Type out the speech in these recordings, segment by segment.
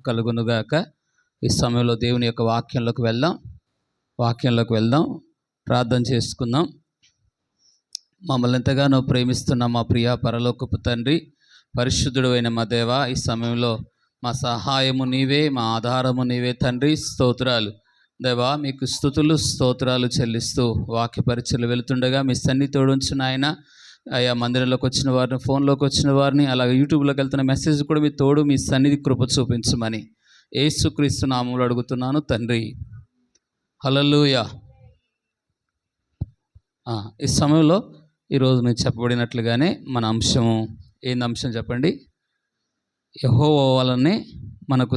కలుగునుగాక. ఈ సమయంలో దేవుని యొక్క వాక్యంలోకి వెళ్దాం, ప్రార్థన చేసుకుందాం. మమ్మల్ని ఎంతగానో ప్రేమిస్తున్న మా ప్రియ పరలోకపు తండ్రి, పరిశుద్ధుడు అయిన మా దేవ, ఈ సమయంలో మా సహాయము నీవే, మా ఆధారము నీవే తండ్రి. స్తోత్రాలు దేవా, మీకు స్తుతులు స్తోత్రాలు చెల్లిస్తూ వాక్య పరిచయలు వెళుతుండగా మీ సన్నిధితోడుంచు నాయన. ఆయా మందిరంలోకి వచ్చిన వారిని, ఫోన్లోకి వచ్చిన వారిని, అలాగే యూట్యూబ్లోకి వెళ్తున్న మెసేజ్ కూడా మీ తోడు, మీ సన్నిధి కృప చూపించమని యేసుక్రీస్తు నామములో అడుగుతున్నాను తండ్రి. హల్లెలూయా. ఈ సమయంలో ఈరోజు నేను చెప్పబడినట్లుగానే మన అంశము ఏంది? అంశం చెప్పండి. యెహోవా వలనే మనకు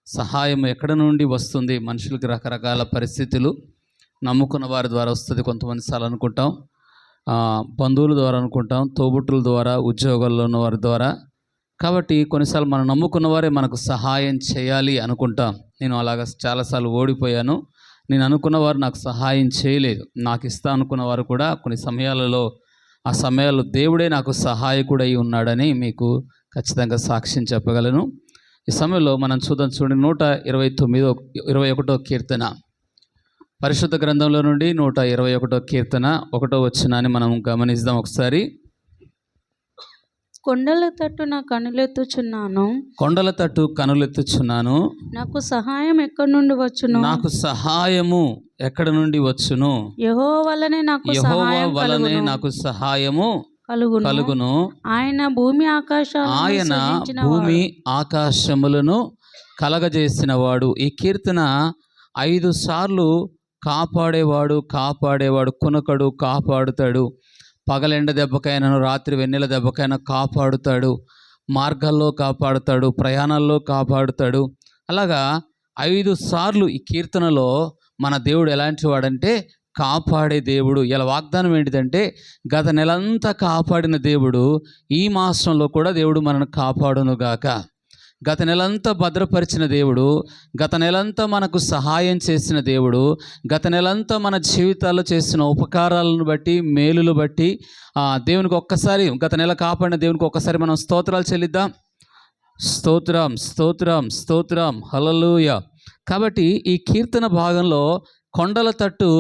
సహాయము ఎక్కడ నుండి వస్తుంది? మనుషులకి రకరకాల పరిస్థితులు నమ్ముకున్న వారి ద్వారా వస్తుంది. కొంతమంది సార్లు అనుకుంటాం బంధువుల ద్వారా అనుకుంటాం, తోబుట్టుల ద్వారా, ఉద్యోగాల్లో ఉన్న వారి ద్వారా. కాబట్టి కొన్నిసార్లు మనం నమ్ముకున్న వారే మనకు సహాయం చేయాలి అనుకుంటాం. నేను అలాగ చాలాసార్లు ఓడిపోయాను. నేను అనుకున్న వారు నాకు సహాయం చేయలేదు. నాకు ఇస్తా అనుకున్న వారు కూడా కొన్ని సమయాలలో, ఆ సమయాల్లో దేవుడే నాకు సహాయకుడై ఉన్నాడని మీకు ఖచ్చితంగా సాక్ష్యం చెప్పగలను. ఈ సమయంలో మనం చూడండి 121వ కీర్తన, పరిశుద్ధ గ్రంథంలో నుండి 121వ కీర్తన 1వ వచనాన్ని మనం గమనిద్దాం ఒకసారి. కొండల తట్టు కనులెత్తుచున్నాను, నాకు సహాయం ఎక్కడి నుండి వచ్చును? ఎక్కడి నుండి వచ్చును? యెహోవా వలనే నాకు సహాయము కలుగును. ఆయన భూమి ఆకాశములను కలగజేసినవాడు. ఈ కీర్తన 5 సార్లు కాపాడేవాడు కొనకడు, కాపాడుతాడు. పగలెండ దెబ్బకైనాను, రాత్రి వెన్నెల దెబ్బకైనా కాపాడుతాడు. మార్గాల్లో కాపాడుతాడు, ప్రయాణాల్లో కాపాడుతాడు. అలాగా 5 సార్లు ఈ కీర్తనలో మన దేవుడు ఎలాంటి వాడంటే కాపాడే దేవుడు. ఇలా వాగ్దానం ఏంటిదంటే, గత నెలంతా కాపాడిన దేవుడు ఈ మాసంలో కూడా దేవుడు మనను కాపాడునుగాక. గత నెలంతా భద్రపరిచిన దేవుడు, గత నెలంతా మనకు సహాయం చేసిన దేవుడు, గత నెలంతా మన జీవితాల్లో చేసిన ఉపకారాలను బట్టి, మేలులు బట్టి దేవునికి ఒక్కసారి, గత నెల కాపాడిన దేవునికి ఒక్కసారి మనం స్తోత్రాలు చెల్లిద్దాం. స్తోత్రం స్తోత్రం స్తోత్రం, హల్లెలూయా. కాబట్టి ఈ కీర్తన భాగంలో కొండల తట్టు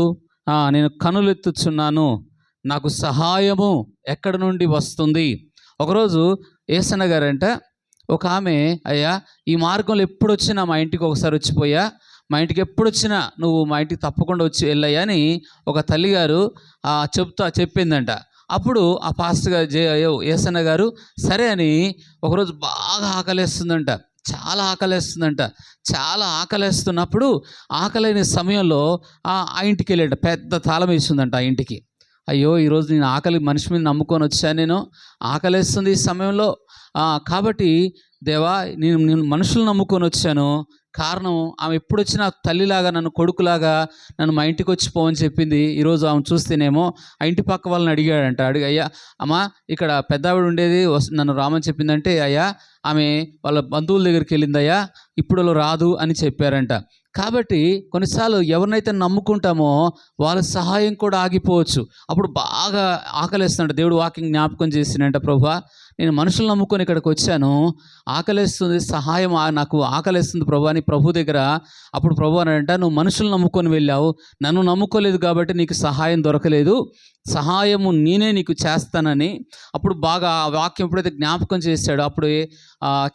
నేను కనులెత్తుచున్నాను, నాకు సహాయము ఎక్కడి నుండి వస్తుంది? ఒకరోజు యేసన్న గారంట, ఒక ఆమె, అయ్యా ఈ మార్గంలో ఎప్పుడు వచ్చినా మా ఇంటికి ఒకసారి వచ్చిపోయా, మా ఇంటికి ఎప్పుడు వచ్చినా నువ్వు మా ఇంటికి తప్పకుండా వచ్చి వెళ్ళయ్యా అని ఒక తల్లిగారు చెప్పిందంట. అప్పుడు ఆ పాస్టర్ గారు యేసన్న గారు సరే అని, ఒకరోజు బాగా ఆకలేస్తుందంట, చాలా ఆకలేస్తున్నప్పుడు ఆకలేని సమయంలో ఆ ఇంటికి వెళ్ళాడు. పెద్ద తాళం వేస్తుందంట ఆ ఇంటికి. అయ్యో ఈరోజు నేను మనిషి మీద నమ్ముకొని వచ్చాను, నేను ఆకలేస్తుంది ఈ సమయంలో, కాబట్టి దేవా నేను మనుషులు నమ్ముకొని వచ్చాను. కారణం ఆమె ఎప్పుడు వచ్చినా తల్లిలాగా, నన్ను కొడుకులాగా నన్ను మా ఇంటికి వచ్చి పోవని చెప్పింది. ఈరోజు ఆమె చూస్తేనేమో ఆ ఇంటి పక్క వాళ్ళని అడిగాడంట. అయ్యా అమ్మా ఇక్కడ పెద్ద ఆవిడ ఉండేది, నన్ను రామని చెప్పిందంటే, అయ్యా ఆమె వాళ్ళ బంధువుల దగ్గరికి వెళ్ళిందయ్యా, ఇప్పుడు రాదు అని చెప్పారంట. కాబట్టి కొన్నిసార్లు ఎవరినైతే నమ్ముకుంటామో వాళ్ళ సహాయం కూడా ఆగిపోవచ్చు. అప్పుడు బాగా ఆకలేస్తుందంట. దేవుడు వాక్యం జ్ఞాపకం చేసినంట, ప్రభువా నేను మనుషులు నమ్ముకొని ఇక్కడికి వచ్చాను, ఆకలేస్తుంది, సహాయం నాకు ఆకలేస్తుంది ప్రభు అని ప్రభు దగ్గర. అప్పుడు ప్రభు అనంట, నువ్వు మనుషులు నమ్ముకొని వెళ్ళావు, నన్ను నమ్ముకోలేదు కాబట్టి నీకు సహాయం దొరకలేదు, సహాయము నేనే నీకు చేస్తానని. అప్పుడు బాగా ఆ వాక్యం ఎప్పుడైతే జ్ఞాపకం చేశాడో అప్పుడు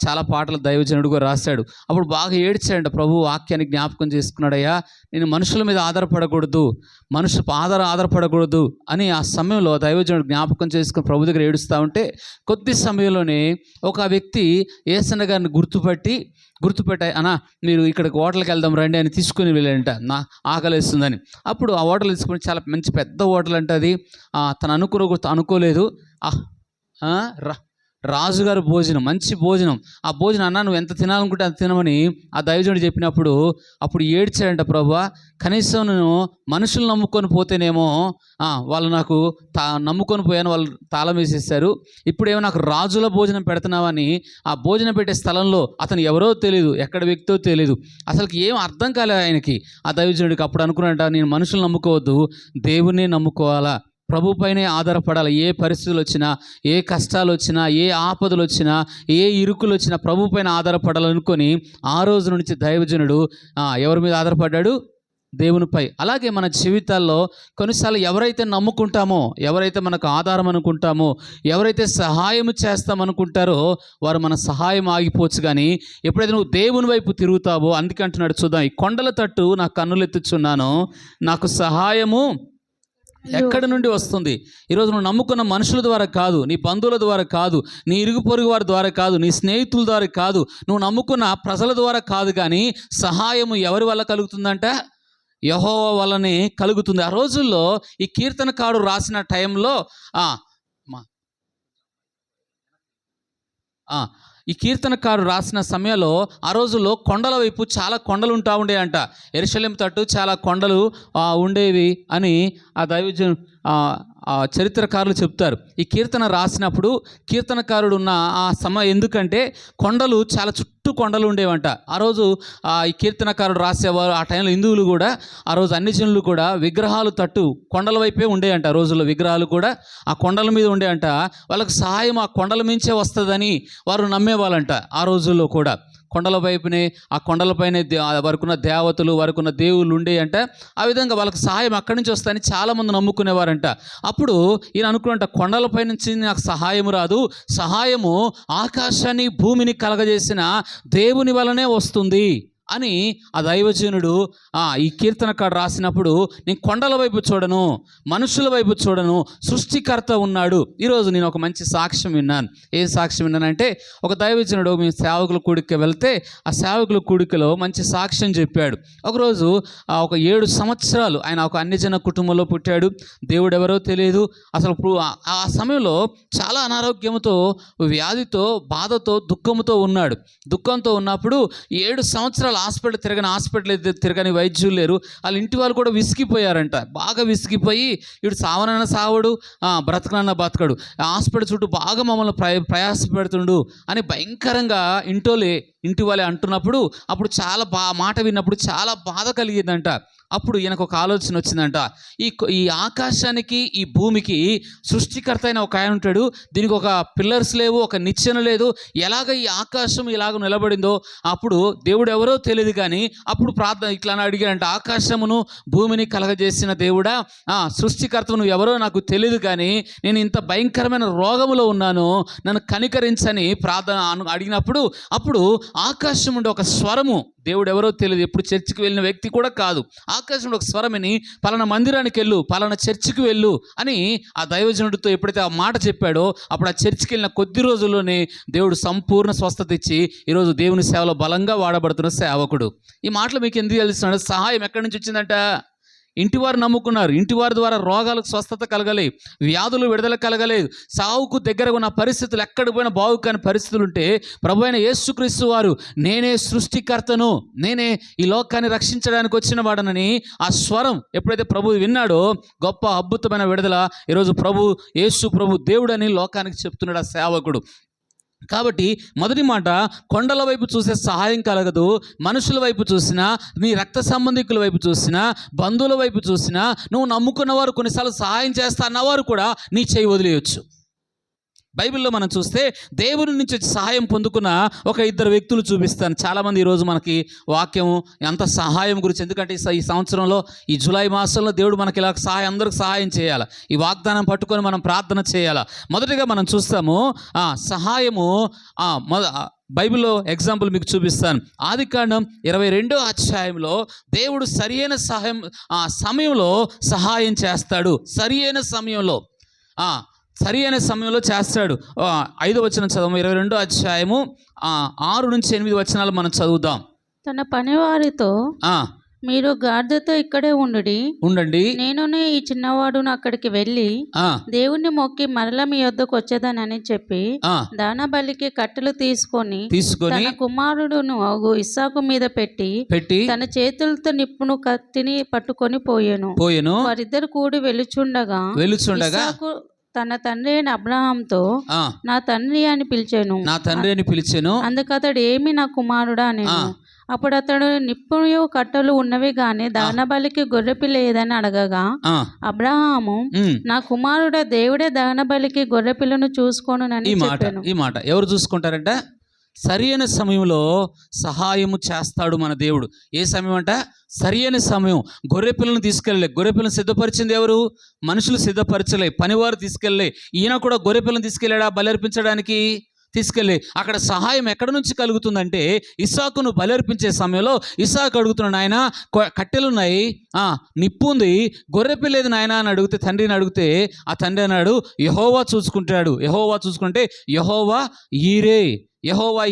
చాలా పాటలు దైవజనుడు కూడా రాశాడు. అప్పుడు బాగా ఏడ్చాడంట. ప్రభు వాక్యాన్ని జ్ఞాపకం చేసుకున్నాడయ్యా, నేను మనుషుల మీద ఆధారపడకూడదు అని ఆ సమయంలో దైవజనుడు జ్ఞాపకం చేసుకుని ప్రభు దగ్గర ఏడుస్తూ ఉంటే, కొద్ది సమయంలోనే ఒక వ్యక్తి యేసన్న గారిని గుర్తుపట్టి అన్నా మీరు ఇక్కడికి హోటల్కి వెళ్దాం రండి అని తీసుకుని వెళ్ళాడంట, నా ఆకలిస్తుందని. అప్పుడు ఆ హోటల్ తీసుకుని, చాలా మంచి పెద్ద హోటల్ అంటే అది, తను అనుకోలేదు. రాజుగారి భోజనం, మంచి భోజనం. ఆ భోజనం అన్నా నువ్వు ఎంత తినాలనుకుంటే అంత తినమని ఆ దైవజనుడు చెప్పినప్పుడు అప్పుడు ఏడ్చాడంట, ప్రభువా కనీసం నేను మనుషులు నమ్ముకొని పోతేనేమో వాళ్ళు నాకు నమ్ముకొని పోయాను, వాళ్ళు తాళం వేసేసారు, ఇప్పుడేమో నాకు రాజుల భోజనం పెడుతున్నావని. ఆ భోజనం పెట్టే స్థలంలో అతను ఎవరో తెలియదు, ఎక్కడ వ్యక్తో తెలియదు, అసలుకి ఏం అర్థం కాలేదు ఆయనకి. ఆ దైవజనుడికి అప్పుడు అనుకున్నాడంట, నేను మనుషులు నమ్ముకోవద్దు, దేవుణ్ణి నమ్ముకోవాలా, ప్రభు పైనే ఆధారపడాలి. ఏ పరిస్థితులు వచ్చినా, ఏ కష్టాలు వచ్చినా, ఏ ఆపదలు వచ్చినా, ఏ ఇరుకులు వచ్చినా ప్రభు పైన ఆధారపడాలనుకొని ఆ రోజు నుంచి దైవజనుడు ఎవరి మీద ఆధారపడ్డాడు? దేవునిపై. అలాగే మన జీవితాల్లో కొన్నిసార్లు ఎవరైతే నమ్ముకుంటామో, ఎవరైతే మనకు ఆధారం అనుకుంటామో, ఎవరైతే సహాయం చేస్తామనుకుంటారో వారు మన సహాయం ఆగిపోవచ్చు. కానీ ఎప్పుడైతే నువ్వు దేవుని వైపు తిరుగుతావో, అందుకే అంటున్నాడు చూద్దాం, ఈ కొండల తట్టు నా కన్నులు ఎత్తుచున్నాను, నాకు సహాయము ఎక్కడి నుండి వస్తుంది? ఈరోజు నువ్వు నమ్ముకున్న మనుషుల ద్వారా కాదు, నీ బంధువుల ద్వారా కాదు, నీ ఇరుగు పొరుగు వారి ద్వారా కాదు, నీ స్నేహితుల ద్వారా కాదు, నువ్వు నమ్ముకున్న ప్రజల ద్వారా కాదు, కానీ సహాయము ఎవరి వల్ల కలుగుతుందంట? యెహోవా వల్లనే కలుగుతుంది. ఆ రోజుల్లో ఈ కీర్తనకారుడు రాసిన టైంలో ఈ కీర్తనకారుడు రాసిన సమయంలో ఆ రోజుల్లో కొండల వైపు చాలా కొండలు ఉంటా ఉండేయంట. యెరూషలేము తట్టు చాలా కొండలు ఉండేవి అని ఆ దైవజను చరిత్రకారులు చెప్తారు. ఈ కీర్తన రాసినప్పుడు కీర్తనకారుడు ఉన్న ఆ సమయం ఎందుకంటే కొండలు చాలా చుట్టూ కొండలు ఉండేవంట. ఆ రోజు ఈ కీర్తనకారుడు రాసేవారు. ఆ టైంలో హిందువులు కూడా, ఆ రోజు అన్ని జనులు కూడా విగ్రహాలు తట్టు కొండల వైపే ఉండేయంట. ఆ రోజుల్లో విగ్రహాలు కూడా ఆ కొండల మీద ఉండేయంట. వాళ్ళకి సహాయం ఆ కొండల మించే వస్తుందని వారు నమ్మేవాళ్ళంట. ఆ రోజుల్లో కూడా కొండల వైపునే, ఆ కొండలపైనే వారికున్న దేవతలు, వారికున్న దేవుళ్ళు ఉండేయంట. ఆ విధంగా వాళ్ళకి సహాయం అక్కడి నుంచి వస్తాయని చాలామంది నమ్ముకునేవారంట. అప్పుడు ఈయన అనుకున్నంట, కొండలపై నుంచి నాకు సహాయము రాదు, సహాయము ఆకాశాన్ని భూమిని కలగజేసిన దేవుని వలనే వస్తుంది అని ఆ దైవజనుడు ఈ కీర్తనకాడు రాసినప్పుడు, నేను కొండల వైపు చూడను, మనుషుల వైపు చూడను, సృష్టికర్త ఉన్నాడు. ఈరోజు నేను ఒక మంచి సాక్ష్యం విన్నాను. ఏం సాక్ష్యం విన్నానంటే, ఒక దైవజనుడు మీ సేవకుల కూడికి వెళ్తే ఆ సేవకుల కూడికలో మంచి సాక్ష్యం చెప్పాడు. ఒకరోజు ఒక 7 సంవత్సరాలు ఆయన ఒక అన్యజన కుటుంబంలో పుట్టాడు. దేవుడు ఎవరో తెలియదు. అసలు ఆ సమయంలో చాలా అనారోగ్యంతో, వ్యాధితో, బాధతో, దుఃఖంతో ఉన్నాడు. దుఃఖంతో ఉన్నప్పుడు 7 సంవత్సరాలు హాస్పిటల్ తిరగని వైద్యులు లేరు. వాళ్ళ ఇంటి వాళ్ళు కూడా విసిగిపోయారంట. బాగా విసిగిపోయి, వీడు సావనన్న సావడు, బ్రతకనన్న బతకడు, హాస్పిటల్ చుట్టూ బాగా మమ్మల్ని ప్రయాస పెడుతుండు అని భయంకరంగా ఇంటి వాళ్ళే అంటున్నప్పుడు, అప్పుడు చాలా మాట విన్నప్పుడు చాలా బాధ కలిగిందంట. అప్పుడు ఈయనకు ఒక ఆలోచన వచ్చిందంట, ఈ ఆకాశానికి, ఈ భూమికి సృష్టికర్త అయిన ఒక ఆయన ఉంటాడు, దీనికి ఒక పిల్లర్స్ లేవు, ఒక నిచ్చెన లేదు, ఎలాగ ఈ ఆకాశం ఇలాగ నిలబడిందో అప్పుడు దేవుడు ఎవరో తెలియదు. కానీ అప్పుడు ప్రార్థన ఇట్లా అడిగాడంట, ఆకాశమును భూమిని కలగజేసిన దేవుడా, సృష్టికర్త నువ్వు ఎవరో నాకు తెలియదు, కానీ నేను ఇంత భయంకరమైన రోగములో ఉన్నాను, నన్ను కనికరించని ప్రార్థన అడిగినప్పుడు అప్పుడు ఆకాశం నుండి ఒక స్వరము, దేవుడు ఎవరో తెలియదు, ఎప్పుడు చర్చికి వెళ్ళిన వ్యక్తి కూడా కాదు, ఆకాశంలో ఒక స్వరమని పలానా మందిరానికి వెళ్ళు, పలానా చర్చికి వెళ్ళు అని ఆ దైవజనుడితో ఎప్పుడైతే ఆ మాట చెప్పాడో అప్పుడు ఆ చర్చికి వెళ్ళిన కొద్ది రోజుల్లోనే దేవుడు సంపూర్ణ స్వస్థత ఇచ్చి ఈరోజు దేవుని సేవలో బలంగా వాడబడుతున్న సేవకుడు. ఈ మాటలు మీకు ఎందుకు తెలుస్తున్నాడు? సహాయం ఎక్కడి నుంచి వచ్చిందంట? ఇంటివారు నమ్ముకున్నారు. ఇంటివారి ద్వారా రోగాలకు స్వస్థత కలగలేదు, వ్యాధులు విడుదల కలగలేదు, సావుకు దగ్గరగా ఉన్న పరిస్థితులు ఎక్కడికి పోయినా బాగు కాని పరిస్థితులు ఉంటే ప్రభు అయిన యేసుక్రీస్తు వారు, నేనే సృష్టికర్తను, నేనే ఈ లోకాన్ని రక్షించడానికి వచ్చిన వాడనని ఆ స్వరం ఎప్పుడైతే ప్రభు విన్నాడో గొప్ప అద్భుతమైన విడుదల ఈరోజు యేసు ప్రభు దేవుడని లోకానికి చెప్తున్నాడు ఆ సేవకుడు. కాబట్టి మొదటి మాట, కొండల వైపు చూసే సహాయం కలగదు. మనుషుల వైపు చూసినా, నీ రక్త సంబంధికుల వైపు చూసినా, బంధువుల వైపు చూసినా, నువ్వు నమ్ముకున్నవారు కొన్నిసార్లు సహాయం చేస్తా అన్నవారు కూడా నీ చేయి వదిలేయచ్చు. బైబిల్లో మనం చూస్తే దేవుని నుంచి సహాయం పొందుకున్న ఒక 2 వ్యక్తులు చూపిస్తాను. చాలామంది ఈరోజు మనకి వాక్యం అంత సహాయం గురించి, ఎందుకంటే ఈ సంవత్సరంలో ఈ జూలై మాసంలో దేవుడు మనకి ఇలా అందరికి సహాయం చేయాలి, ఈ వాగ్దానం పట్టుకొని మనం ప్రార్థన చేయాలి. మొదటిగా మనం చూస్తాము సహాయము. బైబిల్లో ఎగ్జాంపుల్ మీకు చూపిస్తాను. ఆదికాండం 22వ అధ్యాయంలో దేవుడు సరియైన సమయంలో సహాయం చేస్తాడు. సరియైన సమయంలో చేస్తాడు. 5వ వచనం చదవము. 22వ అధ్యాయము 6 నుంచి 8 వచనాలు మనం చదువుదాం. తన పనివారితో, మీరు గాడిదతో ఇక్కడే ఉండండి, నేను ఈ చిన్నవాడును అక్కడికి వెళ్ళి దేవుణ్ణి మొక్కి మరల మీ యొద్దకు వచ్చేదానని చెప్పి దానబలికి కట్టెలు తీసుకొని తన కుమారుడును ఇస్సాకు మీద పెట్టి తన చేతులతో నిప్పును కత్తిని పట్టుకొని పోయెను. వారిద్దరు కూడి వెలుచుండగా ఇస్సాకు తన తండ్రి అయిన అబ్రహాంతో, నా తండ్రి అని పిలిచాను. అందుకతడు, ఏమి నా కుమారుడా నేను? అప్పుడు అతడు నిప్పుయు కట్టెలు ఉన్నవి గాని దహన బలికి గొర్రెపిల్ల ఏదని అడగగా అబ్రహాము నా కుమారుడ దేవుడే దహన బలికి గొర్రెపిల్లను చూసుకోనునని చెప్పాను. ఈ మాట ఎవరు చూసుకుంటారంట? సరి అయిన సమయంలో సహాయము చేస్తాడు మన దేవుడు. ఏ సమయం అంట? సరి అయిన సమయం. గొర్రెపిల్లను తీసుకెళ్ళలే. గొర్రెపిల్లను సిద్ధపరిచింది ఎవరు? మనుషులు సిద్ధపరచలే, పనివారు తీసుకెళ్ళలే. ఈయన కూడా గొర్రెపిల్లను తీసుకెళ్ళాడా బలర్పించడానికి? తీసుకెళ్ళి అక్కడ సహాయం ఎక్కడి నుంచి కలుగుతుందంటే ఇస్సాకును బలర్పించే సమయంలో ఇస్సాకు అడుగుతున్నాడు, నాయన కట్టెలున్నాయి, నిప్పు ఉంది, గొర్రెపిల్ల లేదు నాయన అని అడిగితే, తండ్రిని అడిగితే ఆ తండ్రి అన్నాడు యెహోవా చూసుకుంటాడు. యెహోవా చూసుకుంటే యెహోవా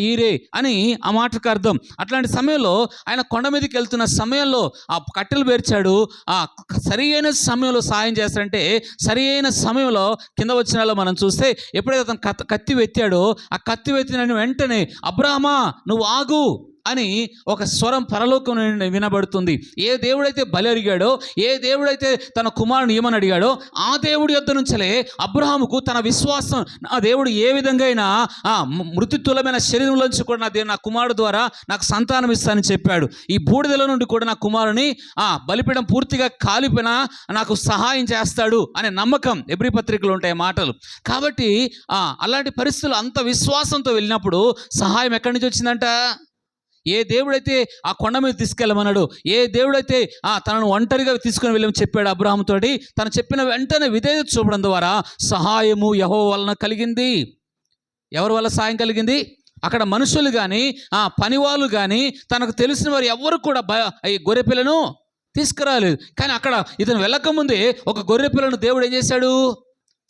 ఈరే అని ఆ మాటకు అర్థం. అట్లాంటి సమయంలో ఆయన కొండ మీదకి వెళ్తున్న సమయంలో ఆ కట్టెలు పేర్చాడు. ఆ సరి అయిన సమయంలో సాయం చేస్తాడంటే సరి అయిన సమయంలో కింద వచ్చిన మనం చూస్తే ఎప్పుడైతే అతను కత్తి వెత్తాడో ఆ కత్తి వెత్తిన వెంటనే అబ్రాహమా నువ్వు ఆగు అని ఒక స్వరం పరలోకం నుండి వినబడుతుంది. ఏ దేవుడైతే బలి అడిగాడో, ఏ దేవుడైతే తన కుమారుని ఏమని అడిగాడో ఆ దేవుడి యొద్ద నుంచలే అబ్రహాముకు తన విశ్వాసం, ఆ దేవుడు ఏ విధంగా అయినా మృత్యుతులమైన శరీరంలోంచి కూడా నా కుమారుడు ద్వారా నాకు సంతానం ఇస్తానని చెప్పాడు. ఈ బూడిదల నుండి కూడా నా కుమారుని బలిపీఠం పూర్తిగా కాలిపోయినా నాకు సహాయం చేస్తాడు అనే నమ్మకం ఎబ్రీ పత్రికలు ఉంటాయి మాటలు. కాబట్టి అలాంటి పరిస్థితులు అంత విశ్వాసంతో వెళ్ళినప్పుడు సహాయం ఎక్కడి నుంచి వచ్చిందంట? ఏ దేవుడైతే ఆ కొండ మీద తీసుకెళ్ళమన్నాడు, ఏ దేవుడైతే తనను ఒంటరిగా తీసుకుని వెళ్ళమని చెప్పాడు అబ్రహాముతోటి, తను చెప్పిన వెంటనే విధేయత చూపడం ద్వారా సహాయము యెహోవా వలన కలిగింది. ఎవరి వల్ల సహాయం కలిగింది? అక్కడ మనుషులు కానీ పనివాళ్ళు కానీ తనకు తెలిసిన వారు ఎవరు కూడా ఈ గొర్రెపిల్లను తీసుకురాలేదు. కానీ అక్కడ ఇతను వెళ్ళకముందే ఒక గొర్రెపిల్లను దేవుడు ఏం చేశాడు?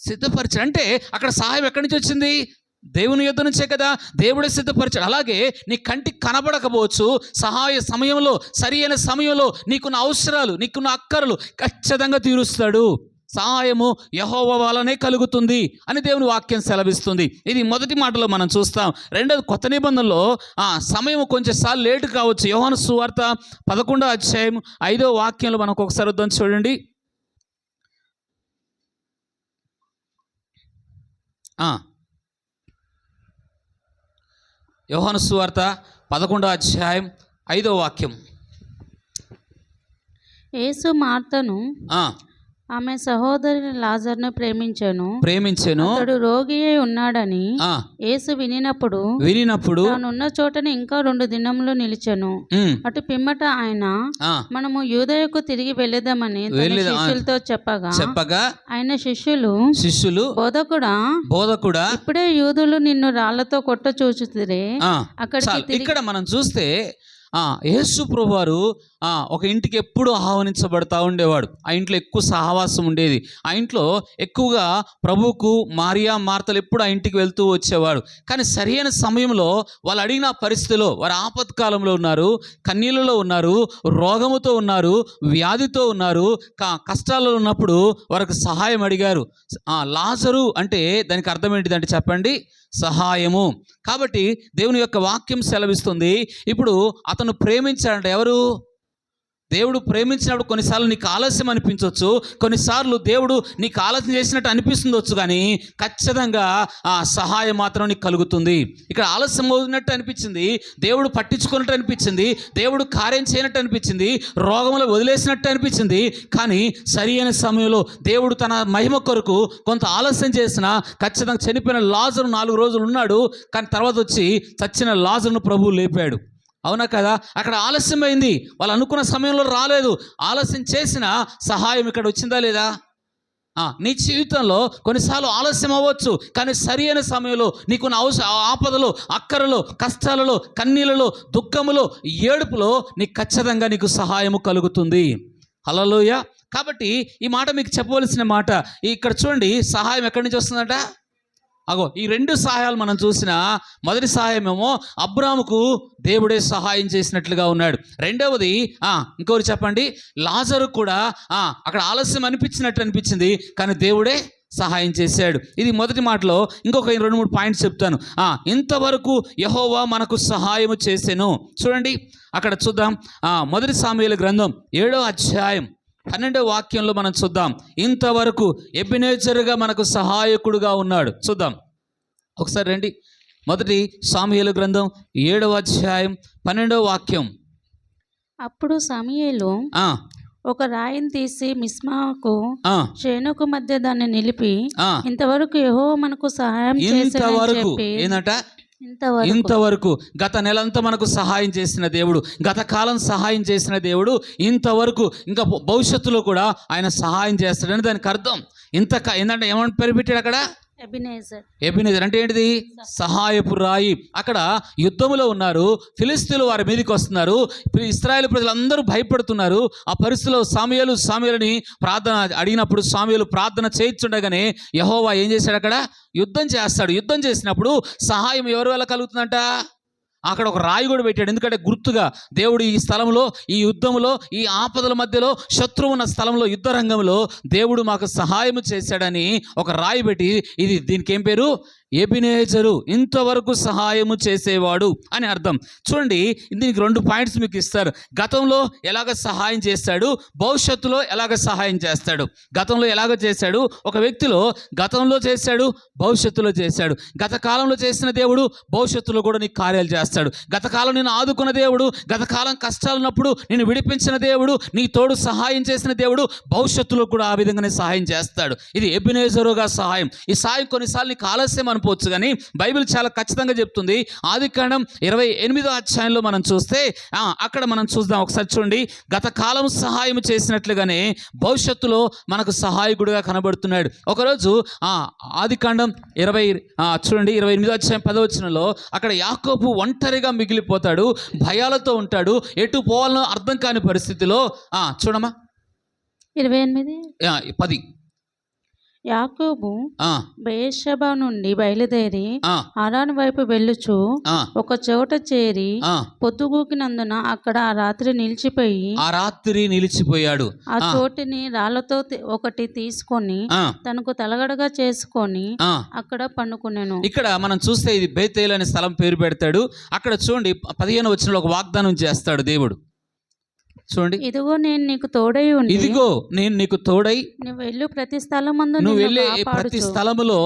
సిద్ధపరిచాడు. అంటే అక్కడ సహాయం ఎక్కడి నుంచి వచ్చింది? దేవుని యొద్ద నుంచే కదా, దేవుడే సిద్ధపరిచాడు. అలాగే నీ కంటికి కనబడకపోవచ్చు, సహాయ సమయంలో సరి అయిన సమయంలో నీకున్న అవసరాలు, నీకున్న అక్కరలు ఖచ్చితంగా తీరుస్తాడు. సహాయము యెహోవా వలనే కలుగుతుంది అని దేవుని వాక్యం సెలవిస్తుంది. ఇది మొదటి మాటలో మనం చూస్తాం. రెండోది కొత్త నిబంధనలో సమయం కొంచెంసార్లు లేటు కావచ్చు. యోహాను సువార్త 11వ అధ్యాయం 5వ వాక్యంలో మనకు ఒకసారి వద్దాం చూడండి. యోహాను సువార్త 11వ అధ్యాయం 5వ వాక్యం. యేసు మార్తను ఆమె సహోదరి లాజరును ప్రేమించెను. అతడు రోగి అయి ఉన్నాడని యేసు వినినప్పుడు తానున్న చోటనే ఇంకా 2 దినములు నిలిచెను. అటు పిమ్మట ఆయన మనము యూదయకు తిరిగి వెళ్ళేదామని శిష్యులతో చెప్పగా ఆయన శిష్యులు బోధకుడా ఇప్పుడే యూదులు నిన్ను రాళ్లతో కొట్ట చూచుతిరే అక్కడికి. ఇక్కడ మనం చూస్తే యేసు ప్రభువారు ఒక ఇంటికి ఎప్పుడు ఆహ్వానించబడతా ఉండేవాడు. ఆ ఇంట్లో ఎక్కువ సహవాసం ఉండేది. ఆ ఇంట్లో ఎక్కువగా ప్రభువుకు మరియా మార్తలు ఎప్పుడు ఆ ఇంటికి వెళ్తూ వచ్చేవాడు. కానీ సరైన సమయంలో వాళ్ళు అడిగిన పరిస్థితిలో వారు ఆపత్కాలంలో ఉన్నారు, కన్నీళ్ళలో ఉన్నారు, రోగముతో ఉన్నారు, వ్యాధితో ఉన్నారు, కష్టాల్లో ఉన్నప్పుడు వారికి సహాయం అడిగారు. లాజరు అంటే దానికి అర్థం ఏంటిదంటే చెప్పండి, సహాయము. కాబట్టి దేవుని యొక్క వాక్యం సెలవిస్తుంది. ఇప్పుడు అతను ప్రేమించాడంటే ఎవరు? దేవుడు ప్రేమించినప్పుడు కొన్నిసార్లు నీకు ఆలస్యం అనిపించవచ్చు, కొన్నిసార్లు దేవుడు నీకు ఆలస్యం చేసినట్టు అనిపిస్తుందొచ్చు, కానీ ఖచ్చితంగా ఆ సహాయం మాత్రం నీకు కలుగుతుంది. ఇక్కడ ఆలస్యం అవుతున్నట్టు అనిపించింది, దేవుడు పట్టించుకున్నట్టు అనిపించింది, దేవుడు కార్యం చేయనట్టు అనిపించింది, రోగంలో వదిలేసినట్టు అనిపించింది. కానీ సరి అయిన సమయంలో దేవుడు తన మహిమ కొరకు కొంత ఆలస్యం చేసినా ఖచ్చితంగా చనిపోయిన లాజరు 4 రోజులు ఉన్నాడు, కానీ తర్వాత వచ్చి చచ్చిన లాజరును ప్రభువు లేపాడు. అవునా కదా? అక్కడ ఆలస్యమైంది, వాళ్ళు అనుకున్న సమయంలో రాలేదు. ఆలస్యం చేసిన సహాయం ఇక్కడ వచ్చిందా లేదా? నీ జీవితంలో కొన్నిసార్లు ఆలస్యం అవ్వచ్చు, కానీ సరి అయిన సమయంలో నీకున్న ఆపదలో, అక్కరలో, కష్టాలలో, కన్నీళ్ళలో, దుఃఖములో, ఏడుపులో నీకు ఖచ్చితంగా నీకు సహాయము కలుగుతుంది. హల్లెలూయా. కాబట్టి ఈ మాట మీకు చెప్పవలసిన మాట. ఇక్కడ చూడండి, సహాయం ఎక్కడి నుంచి వస్తుందట? ఈ 2 సహాయాలు మనం చూసిన మొదటి సహాయం ఏమో అబ్రాహాముకు దేవుడే సహాయం చేసినట్లుగా ఉన్నాడు. రెండవది ఇంకోటి చెప్పండి, లాజరు కూడా అక్కడ ఆలస్యం అనిపించింది, కానీ దేవుడే సహాయం చేశాడు. ఇది మొదటి మాటలో. ఇంకొక 2-3 పాయింట్స్ చెప్తాను. ఇంతవరకు యెహోవా మనకు సహాయము చేసెను. చూడండి అక్కడ చూద్దాం. మొదటి సాముయేలు గ్రంథం 7వ అధ్యాయం 12వ వాక్యంలో మనం చూద్దాం. ఇంతవరకు ఎబెనెజరుగా మనకు సహాయకుడుగా ఉన్నాడు. చూద్దాం ఒకసారి రండి. మొదటి సాముయేలు గ్రంథం 7వ అధ్యాయం 12వ వాక్యం. అప్పుడు సమూయేలు ఒక రాయిని తీసి మిస్మాకు చేనుకు మధ్య దాన్ని నిలిపి, ఇంతవరకు యెహోవా మనకు సహాయం చేశాడని చెప్పి, ఇంతవరకు గత నెలంతా మనకు సహాయం చేసిన దేవుడు, గత కాలం సహాయం చేసిన దేవుడు ఇంతవరకు ఇంకా భవిష్యత్తులో కూడా ఆయన సహాయం చేస్తాడని దానికి అర్థం. ఏంటంటే ఏమని పేరు పెట్టాడు అక్కడ? ఎబినేజర్ అంటే ఏంటిది? సహాయపు రాయి. అక్కడ యుద్ధములో ఉన్నారు, ఫిలిస్తీన్లు వారి మీదకి వస్తున్నారు, ఇశ్రాయేలు ప్రజలందరూ భయపడుతున్నారు. ఆ పరిస్థితిలో సాముయేలుని ప్రార్థన అడిగినప్పుడు సాముయేలు ప్రార్థన చేయించుండగానే యెహోవా ఏం చేశాడు? అక్కడ యుద్ధం చేస్తాడు. యుద్ధం చేసినప్పుడు సహాయం ఎవరి వల్ల కలుగుతుందంట? అక్కడ ఒక రాయి కూడా పెట్టాడు. ఎందుకంటే గుర్తుగా దేవుడు ఈ స్థలంలో, ఈ యుద్ధంలో, ఈ ఆపదల మధ్యలో, శత్రువు ఉన్న స్థలంలో, యుద్ధ రంగంలో దేవుడు మాకు సహాయం చేశాడని ఒక రాయి పెట్టి, దీనికి ఏం పేరు? ఎబినేజరు, ఇంతవరకు సహాయము చేసేవాడు అని అర్థం. చూడండి, దీనికి 2 పాయింట్స్ మీకు ఇస్తారు. గతంలో ఎలాగ సహాయం చేస్తాడు, భవిష్యత్తులో ఎలాగ సహాయం చేస్తాడు. గతంలో ఎలాగ చేశాడు, ఒక వ్యక్తిలో గతంలో చేశాడు, భవిష్యత్తులో చేశాడు. గత కాలంలో చేసిన దేవుడు భవిష్యత్తులో కూడా నీకు కార్యాలు చేస్తాడు. గతకాలం నేను ఆదుకున్న దేవుడు, గతకాలం కష్టాలు ఉన్నప్పుడు నేను విడిపించిన దేవుడు, నీ తోడు సహాయం చేసిన దేవుడు భవిష్యత్తులో కూడా ఆ విధంగానే సహాయం చేస్తాడు. ఇది ఎబినేజరుగా సహాయం. ఈ సహాయం కొన్నిసార్లు నీకు ఆలస్యం అనుకోవచ్చు, కానీ బైబిల్ చాలా ఖచ్చితంగా చెప్తుంది. ఆదికాండం 28వ అధ్యాయంలో మనం చూస్తే అక్కడ మనం చూద్దాం. ఒకసారి చూడండి, గత కాలం సహాయం చేసినట్లుగానే భవిష్యత్తులో మనకు సహాయకుడిగా కనబడుతున్నాడు. ఒకరోజు ఆదికాండం 28వ అధ్యాయం 10వ వచనంలో అక్కడ యాకోబు ఒంటరిగా మిగిలిపోతాడు, భయాలతో ఉంటాడు, ఎటు పోవాలనో అర్థం కాని పరిస్థితిలో. చూడమ్మా 10. యాకోబు బెయేర్షెబా నుండి బయలుదేరి హారాను వైపు వెళ్ళుచు ఒక చోట చేరి పొద్దుగూకినందున అక్కడ ఆ రాత్రి నిలిచిపోయాడు. ఆ చోటిని రాళ్లతో ఒకటి తీసుకొని తనకు తలగడగా చేసుకొని అక్కడ పండుకునేను. ఇక్కడ మనం చూస్తే ఇది బేతేలు అనే స్థలం పేరు పెడతాడు. అక్కడ చూడండి 15వ వచనంలో ఒక వాగ్దానం చేస్తాడు దేవుడు. చూడండి, ఇదిగో నేను నీకు తోడై ఉండి, ఇదిగో నేను నీకు తోడై, నువ్వు వెళ్ళు ప్రతి స్థలమందు, నువ్వు వెళ్ళే ప్రతి స్థలములో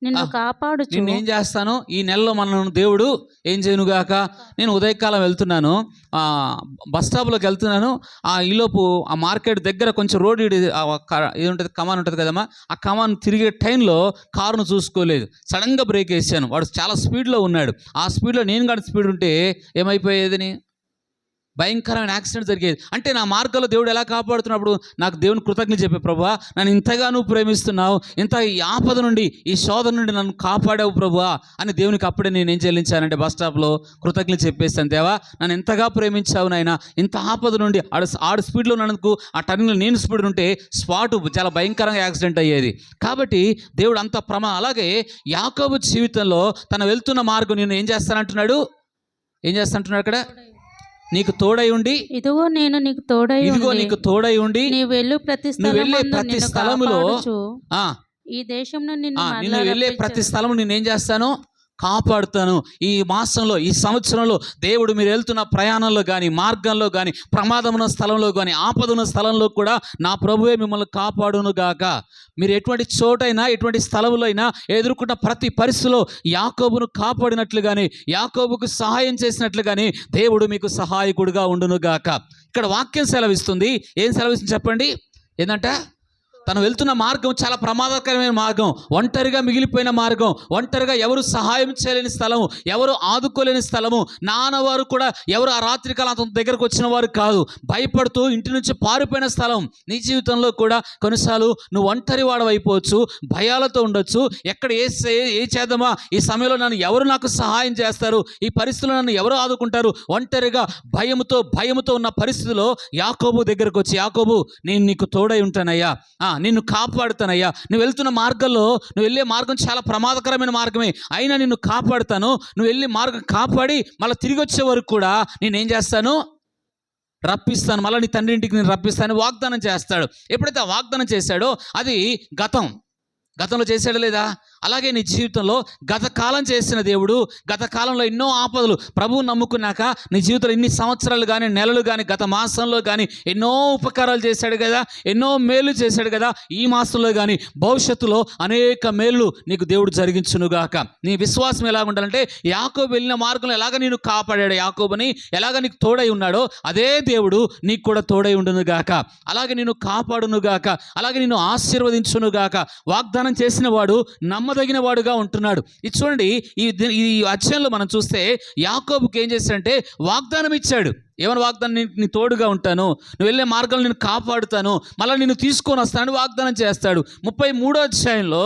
నిన్ను కాపాడుచు. నేను ఏం చేస్తాను, ఈ నెలలో మనను దేవుడు ఏం చేయనుగాక. నేను ఉదయకాలం వెళ్తున్నాను, బస్ స్టాప్లోకి వెళ్తున్నాను. ఈలోపు ఆ మార్కెట్ దగ్గర కొంచెం రోడ్ ఇది ఉంటుంది, కమాన్ ఉంటుంది కదమ్మా, ఆ కమాన్ తిరిగే టైంలో కారును చూసుకోలేదు, సడన్గా బ్రేక్ వేసాను. వాడు చాలా స్పీడ్లో ఉన్నాడు. ఆ స్పీడ్లో నేను కానీ స్పీడ్ ఉంటే ఏమైపోయేదని, భయంకరమైన యాక్సిడెంట్ జరిగేది. అంటే నా మార్గంలో దేవుడు ఎలా కాపాడుతున్నప్పుడు నాకు దేవుని కృతజ్ఞత చెప్పే, ప్రభువా నన్ను ఇంతగా నువ్వు ప్రేమిస్తున్నావు, ఇంత ఈ ఆపద నుండి, ఈ శోధన నుండి నన్ను కాపాడావు ప్రభువా అని దేవునికి అప్పుడే నేను ఏం చెల్లించానంటే బస్ స్టాప్లో కృతజ్ఞత చెప్పేస్తాను. దేవా నన్ను ఎంతగా ప్రేమించావు నాయన, ఇంత ఆపద నుండి. ఆడు స్పీడ్లో నన్ను ఆ టర్నింగ్లో నేను స్పీడ్ ఉంటే స్పాట్ చాలా భయంకరంగా యాక్సిడెంట్ అయ్యేది. కాబట్టి దేవుడు అంత అలాగే యాకోబు జీవితంలో తను వెళ్తున్న మార్గం నేను ఏం చేస్తానంటున్నాడు అక్కడ, నీకు తోడై ఉండి, ఇదిగో నేను నీకు తోడై ఉండి నీవు వెళ్ళు ప్రతి స్థలములో, ఈ దేశంలో నిన్ను వెళ్ళే ప్రతి స్థలము నేనేం చేస్తాను, కాపాడుతాను. ఈ మాసంలో, ఈ సంవత్సరంలో దేవుడు మీరు వెళ్తున్న ప్రయాణంలో కానీ, మార్గంలో కానీ, ప్రమాదం ఉన్న స్థలంలో కానీ, ఆపద ఉన్న స్థలంలో కూడా నా ప్రభువే మిమ్మల్ని కాపాడును గాక. మీరు ఎటువంటి చోటైనా, ఎటువంటి స్థలంలో అయినా ఎదుర్కొన్న ప్రతి పరిస్థితిలో యాకోబును కాపాడినట్లుగానే, యాకోబుకు సహాయం చేసినట్లుగానే దేవుడు మీకు సహాయకుడిగా ఉండును గాక. ఇక్కడ వాక్యం సెలవిస్తుంది. ఏం సెలవిస్తుంది చెప్పండి? ఏంటంటే తను వెళ్తున్న మార్గం చాలా ప్రమాదకరమైన మార్గం, ఒంటరిగా మిగిలిపోయిన మార్గం, ఒంటరిగా ఎవరు సహాయం చేయలేని స్థలము, ఎవరు ఆదుకోలేని స్థలము. నాన్నవారు కూడా ఎవరు ఆ రాత్రి కాలం అతని దగ్గరకు వచ్చిన వారు కాదు, భయపడుతూ ఇంటి నుంచి పారిపోయిన స్థలం. నీ జీవితంలో కూడా కొన్నిసార్లు నువ్వు ఒంటరి వాడవైపోవచ్చు, భయాలతో ఉండొచ్చు. ఎక్కడ ఏ చేద్దామా, ఈ సమయంలో ఎవరు నాకు సహాయం చేస్తారు, ఈ పరిస్థితుల్లో నన్ను ఎవరు ఆదుకుంటారు, ఒంటరిగా భయముతో ఉన్న పరిస్థితిలో యాకోబు దగ్గరకు వచ్చి, యాకోబు నేను నీకు తోడై ఉంటానయ్యా, నిన్ను కాపాడుతానయ్యా, నువ్వు వెళ్తున్న మార్గంలో, నువ్వు వెళ్ళే మార్గం చాలా ప్రమాదకరమైన మార్గమే, అయినా నిన్ను కాపాడుతాను. నువ్వు వెళ్ళే మార్గం కాపాడి మళ్ళీ తిరిగి వచ్చే వరకు కూడా నేనేం చేస్తాను, రప్పిస్తాను, మళ్ళీ నీ తండ్రి ఇంటికి నేను రప్పిస్తాను వాగ్దానం చేస్తాడు. ఎప్పుడైతే ఆ వాగ్దానం చేశాడో అది గతంలో చేశాడో లేదా, అలాగే నీ జీవితంలో గత కాలం చేసిన దేవుడు, గత కాలంలో ఎన్నో ఆపదలు ప్రభువు నమ్ముకున్నాక నీ జీవితంలో ఇన్ని సంవత్సరాలు కానీ నెలలు కానీ గత మాసంలో కానీ ఎన్నో ఉపకారాలు చేశాడు కదా, ఎన్నో మేలు చేశాడు కదా. ఈ మాసంలో కానీ భవిష్యత్తులో అనేక మేలు నీకు దేవుడు జరిగించునుగాక. నీ విశ్వాసం ఎలాగ ఉండాలంటే యాకోబు వెళ్ళిన మార్గంలో ఎలాగ నేను కాపాడాడు, యాకోబుని ఎలాగ నీకు తోడై ఉన్నాడో అదే దేవుడు నీకు కూడా తోడై ఉండునుగాక. అలాగే నేను కాపాడునుగాక, అలాగే నేను ఆశీర్వదించునుగాక. వాగ్దానం చేసిన వాడు నమ్మదగిన వాడుగా ఉంటున్నాడు. ఇది చూడండి, ఈ అధ్యాయంలో మనం చూస్తే యాకోబుకి ఏం చేశాడంటే వాగ్దానం ఇచ్చాడు. ఏమైనా వాగ్దానం, నీ తోడుగా ఉంటాను, నువ్వు వెళ్ళే మార్గంలో నేను కాపాడుతాను, మళ్ళీ నేను తీసుకొని వస్తానని వాగ్దానం చేస్తాడు. 33వ అధ్యాయంలో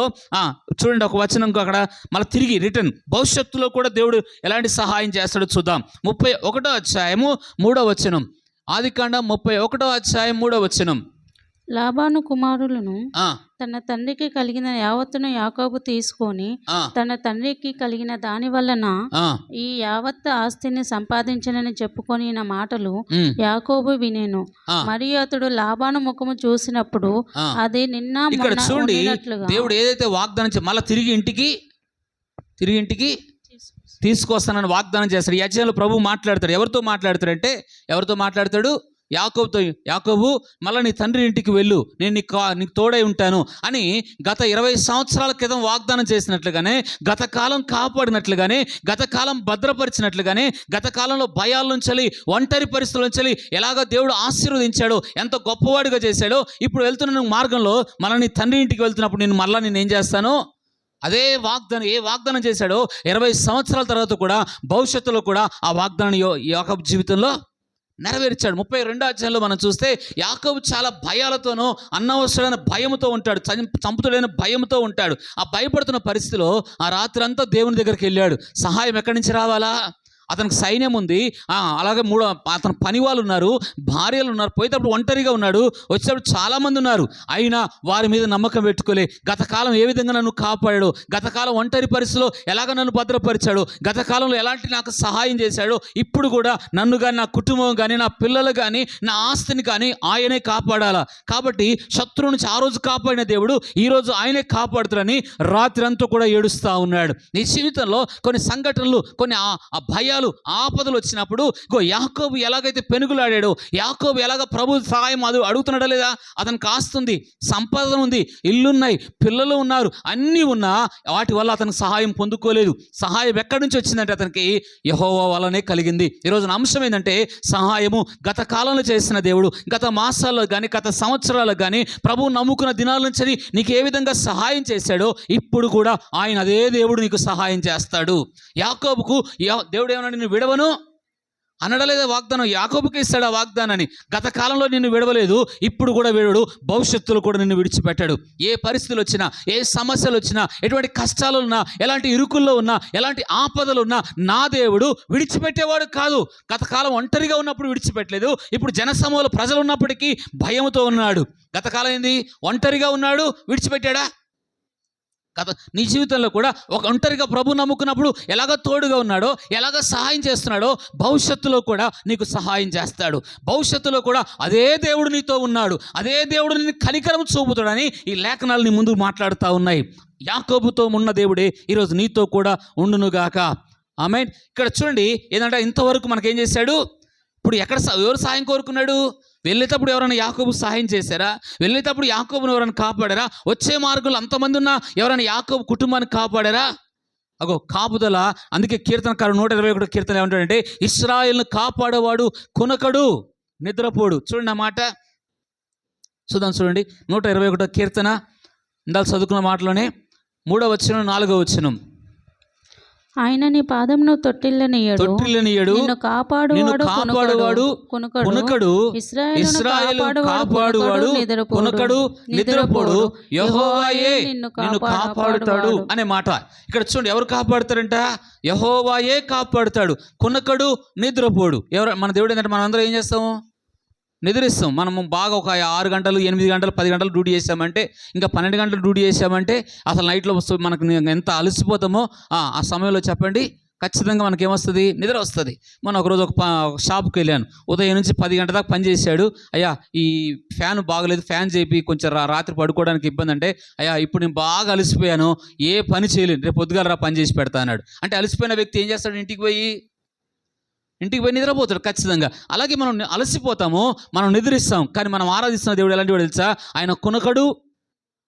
చూడండి ఒక వచనం అక్కడ మళ్ళీ తిరిగి రిటర్న్ భవిష్యత్తులో కూడా దేవుడు ఎలాంటి సహాయం చేస్తాడో చూద్దాం. 31వ అధ్యాయము 3వ వచనం, ఆదికాండం 31వ అధ్యాయం 3వ వచనం. లాబాను కుమారులను తన తండ్రికి కలిగిన యావత్తును యాకోబు తీసుకొని తన తండ్రికి కలిగిన దాని వలన ఈ యావత్ ఆస్తిని సంపాదించనని చెప్పుకొని మాటలు యాకోబు వినేను. మరియు అతడు లాబాను ముఖము చూసినప్పుడు అది నిన్న ఇక్కడ చూడండి, దేవుడు ఏదైతే వాగ్దానం మళ్ళీ తిరిగి ఇంటికి తీసుకొస్తానని వాగ్దానం చేస్తాడు. ఈ అధ్యాయంలో ప్రభు మాట్లాడతాడు. ఎవరితో మాట్లాడతాడు? యాకోబు మళ్ళీ నీ తండ్రి ఇంటికి వెళ్ళు, నేను నీకు తోడై ఉంటాను అని గత 20 సంవత్సరాల క్రితం వాగ్దానం చేసినట్లుగానే, గత కాలం కాపాడినట్లుగానే, గత కాలం భద్రపరిచినట్లుగానే, గత కాలంలో భయాల నుంచి, ఒంటరి పరిస్థితుల నుంచి ఎలాగో దేవుడు ఆశీర్వదించాడో, ఎంత గొప్పవాడిగా చేశాడో, ఇప్పుడు వెళ్తున్న మార్గంలో మళ్ళీ నీ తండ్రి ఇంటికి వెళ్తున్నప్పుడు నేను ఏం చేస్తాను, అదే వాగ్దానం, ఏ వాగ్దానం చేశాడో 20 సంవత్సరాల తర్వాత కూడా భవిష్యత్తులో కూడా ఆ వాగ్దానం యాకోబు జీవితంలో నెరవేర్చాడు. 32వ అధ్యాయంలో మనం చూస్తే యాకోబు చాలా భయాలతోనూ అనవసరమైన భయంతో ఉంటాడు, చంపుతుడైన భయంతో ఉంటాడు. ఆ భయపడుతున్న పరిస్థితిలో ఆ రాత్రి అంతా దేవుని దగ్గరికి వెళ్ళాడు. సహాయం ఎక్కడి నుంచి రావాలా? అతనికి సైన్యం ఉంది, అలాగే అతని పని వాళ్ళు ఉన్నారు, భార్యలు ఉన్నారు, పోయేటప్పుడు ఒంటరిగా ఉన్నాడు, వచ్చేటప్పుడు చాలామంది ఉన్నారు. అయినా వారి మీద నమ్మకం పెట్టుకోలే. గత కాలం ఏ విధంగా నన్ను కాపాడాడు, గత కాలం ఒంటరి పరిస్థితిలో ఎలాగ నన్ను భద్రపరిచాడు, గత కాలంలో ఎలాంటి నాకు సహాయం చేశాడు, ఇప్పుడు కూడా నన్ను కానీ, నా కుటుంబం కానీ, నా పిల్లలు కానీ, నా ఆస్తిని కానీ ఆయనే కాపాడాలా. కాబట్టి శత్రువు నుంచి ఆ రోజు కాపాడిన దేవుడు ఈరోజు ఆయనే కాపాడుతాడని రాత్రి అంతా కూడా ఏడుస్తూ ఉన్నాడు. నీ జీవితంలో కొన్ని సంఘటనలు, కొన్ని ఆ భయాలు, ఆపదలు వచ్చినప్పుడు యాకోబు ఎలాగైతే పెనుగులాడాడో, యాకోబు ఎలాగ ప్రభు సహాయం అడుగుతున్నాడా లేదా? అతనికి ఆస్తుంది, సంపద ఉంది, ఇల్లున్నాయి, పిల్లలు ఉన్నారు, అన్నీ ఉన్నా వాటి వల్ల అతనికి సహాయం పొందుకోలేదు. సహాయం ఎక్కడి నుంచి వచ్చిందంటే అతనికి యెహోవా వల్లనే కలిగింది. ఈరోజు అంశం ఏంటంటే సహాయము గత కాలంలో చేసిన దేవుడు గత మాసాల్లో కానీ, గత సంవత్సరాలకు కానీ, ప్రభువు నమ్ముకున్న దినాల నుంచి నీకు ఏ విధంగా సహాయం చేశాడో ఇప్పుడు కూడా ఆయన అదే దేవుడు నీకు సహాయం చేస్తాడు. యాకోబుకు దేవుడు ఏమన్నా నిన్ను విడవను అనడలేదా? వాగ్దానం యాకోబుకి ఇస్తాడు ఆ వాగ్దానాన్ని. గత కాలంలో నిన్ను విడవలేదు, ఇప్పుడు కూడా విడవడు, భవిష్యత్తులో కూడా నిన్ను విడిచిపెట్టాడు. ఏ పరిస్థితులు వచ్చినా, ఏ సమస్యలు వచ్చినా, ఎటువంటి కష్టాలు ఉన్నా, ఎలాంటి ఇరుకుల్లో ఉన్నా, ఎలాంటి ఆపదలు ఉన్నా నా దేవుడు విడిచిపెట్టేవాడు కాదు. గత కాలం ఒంటరిగా ఉన్నప్పుడు విడిచిపెట్టలేదు, ఇప్పుడు జనసమూహంలో ప్రజలు ఉన్నప్పటికీ భయంతో ఉన్నాడు. గత కాలం ఏంది? ఒంటరిగా ఉన్నాడు, విడిచిపెట్టాడా? నీ జీవితంలో కూడా ఒక ఒంటరిగా ప్రభు నమ్ముకున్నప్పుడు ఎలాగ తోడుగా ఉన్నాడో, ఎలాగ సహాయం చేస్తున్నాడో భవిష్యత్తులో కూడా నీకు సహాయం చేస్తాడు. భవిష్యత్తులో కూడా అదే దేవుడు నీతో ఉన్నాడు, అదే దేవుడు నిన్ను కనికరం చూపుతాడని ఈ లేఖనాలు నీ ముందు మాట్లాడుతూ ఉన్నాయి. యాకోబుతో ఉన్న దేవుడే ఈరోజు నీతో కూడా ఉండునుగాక. ఆమేన్. ఇక్కడ చూడండి, ఏంటంటే ఇంతవరకు మనకేం చేశాడు? ఇప్పుడు ఎవరు సహాయం కోరుకున్నాడు? వెళ్ళేటప్పుడు ఎవరైనా యాకోబు సహాయం చేశారా? వెళ్ళేటప్పుడు యాకోబును ఎవరైనా కాపాడారా? వచ్చే మార్గంలో అంతమంది ఉన్నా ఎవరైనా యాకోబు కుటుంబాన్ని కాపాడారా? కాపుదల. అందుకే కీర్తనకారుడు 121 కీర్తన ఏమంటాడంటే, ఇశ్రాయేలును కాపాడేవాడు కొనకడు, నిద్రపోడు. చూడండి ఆ మాట చూడండి. 121 కీర్తన ఇందాక చదువుకున్న మాటలోనే 3వ వచనం 4వ వచనం. ఆయన నీ పాదమును తొట్టిల్లనియ్యడు, నిన్ను కాపాడువాడు కొనకడు, ఇశ్రాయేలును కాపాడువాడు నిద్రపోడు, యెహోవాయే నిన్ను కాపాడుతాడు అనే మాట. ఇక్కడ చూడండి, ఎవరు కాపాడుతారంట? యెహోవాయే కాపాడుతాడు, కొనకడు, నిద్రపోడు. మన దేవుడు ఏంటంటే మనం అందరం ఏం చేస్తాము? నిద్రిస్తాం. మనము బాగా ఒక 6 గంటలు, 8 గంటలు, 10 గంటలు డ్యూటీ చేసామంటే, ఇంకా 12 గంటలు డ్యూటీ చేసామంటే అసలు నైట్లో మనకు ఎంత అలసిపోతామో ఆ సమయంలో చెప్పండి ఖచ్చితంగా మనకేమొస్తుంది? నిద్ర వస్తుంది. మనం ఒకరోజు ఒక షాప్కి వెళ్ళాను. ఉదయం నుంచి 10 గంటల దాకా పని చేశాడు. అయ్యా ఈ ఫ్యాన్ బాగలేదు, ఫ్యాన్ చేపి కొంచెం రాత్రి పడుకోవడానికి ఇబ్బంది అంటే, అయ్యా ఇప్పుడు నేను బాగా అలసిపోయాను, ఏ పని చేయలేను, రేపు పొద్దుగాల రా పని చేసి పెడతా అన్నాడు. అంటే అలసిపోయిన వ్యక్తి ఏం చేస్తాడు? ఇంటికి పోయి నిద్రపోతాడు ఖచ్చితంగా. అలాగే మనం అలసిపోతాము, మనం నిద్రిస్తాం. కానీ మనం ఆరాధిస్తున్న దేవుడు ఎలాంటి వాడు తెలుసా? ఆయన కునకడు,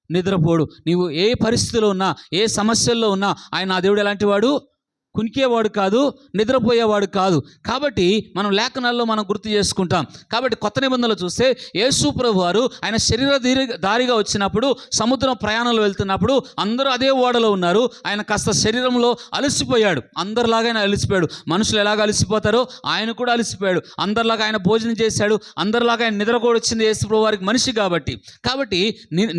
నిద్రపోడు. నీవు ఏ పరిస్థితిలో ఉన్నా, ఏ సమస్యల్లో ఉన్నా ఆయన ఆ దేవుడు ఎలాంటి వాడు? కునికేవాడు కాదు, నిద్రపోయేవాడు కాదు. కాబట్టి మనం లేఖనాల్లో మనం గుర్తు చేసుకుంటాం. కాబట్టి కొత్త నిబంధనలు చూస్తే యేసు ప్రభువు వారు ఆయన దారిగా వచ్చినప్పుడు, సముద్రం ప్రయాణంలో వెళ్తున్నప్పుడు అందరూ అదే ఓడలో ఉన్నారు. ఆయన కాస్త శరీరంలో అలసిపోయాడు. అందరిలాగా ఆయన అలసిపోయాడు. మనుషులు ఎలాగ అలసిపోతారో ఆయన కూడా అలసిపోయాడు. అందరిలాగా ఆయన భోజనం చేశాడు. అందరిలాగా ఆయన నిద్ర కూడా వచ్చింది యేసు ప్రభువు వారికి, మనిషి కాబట్టి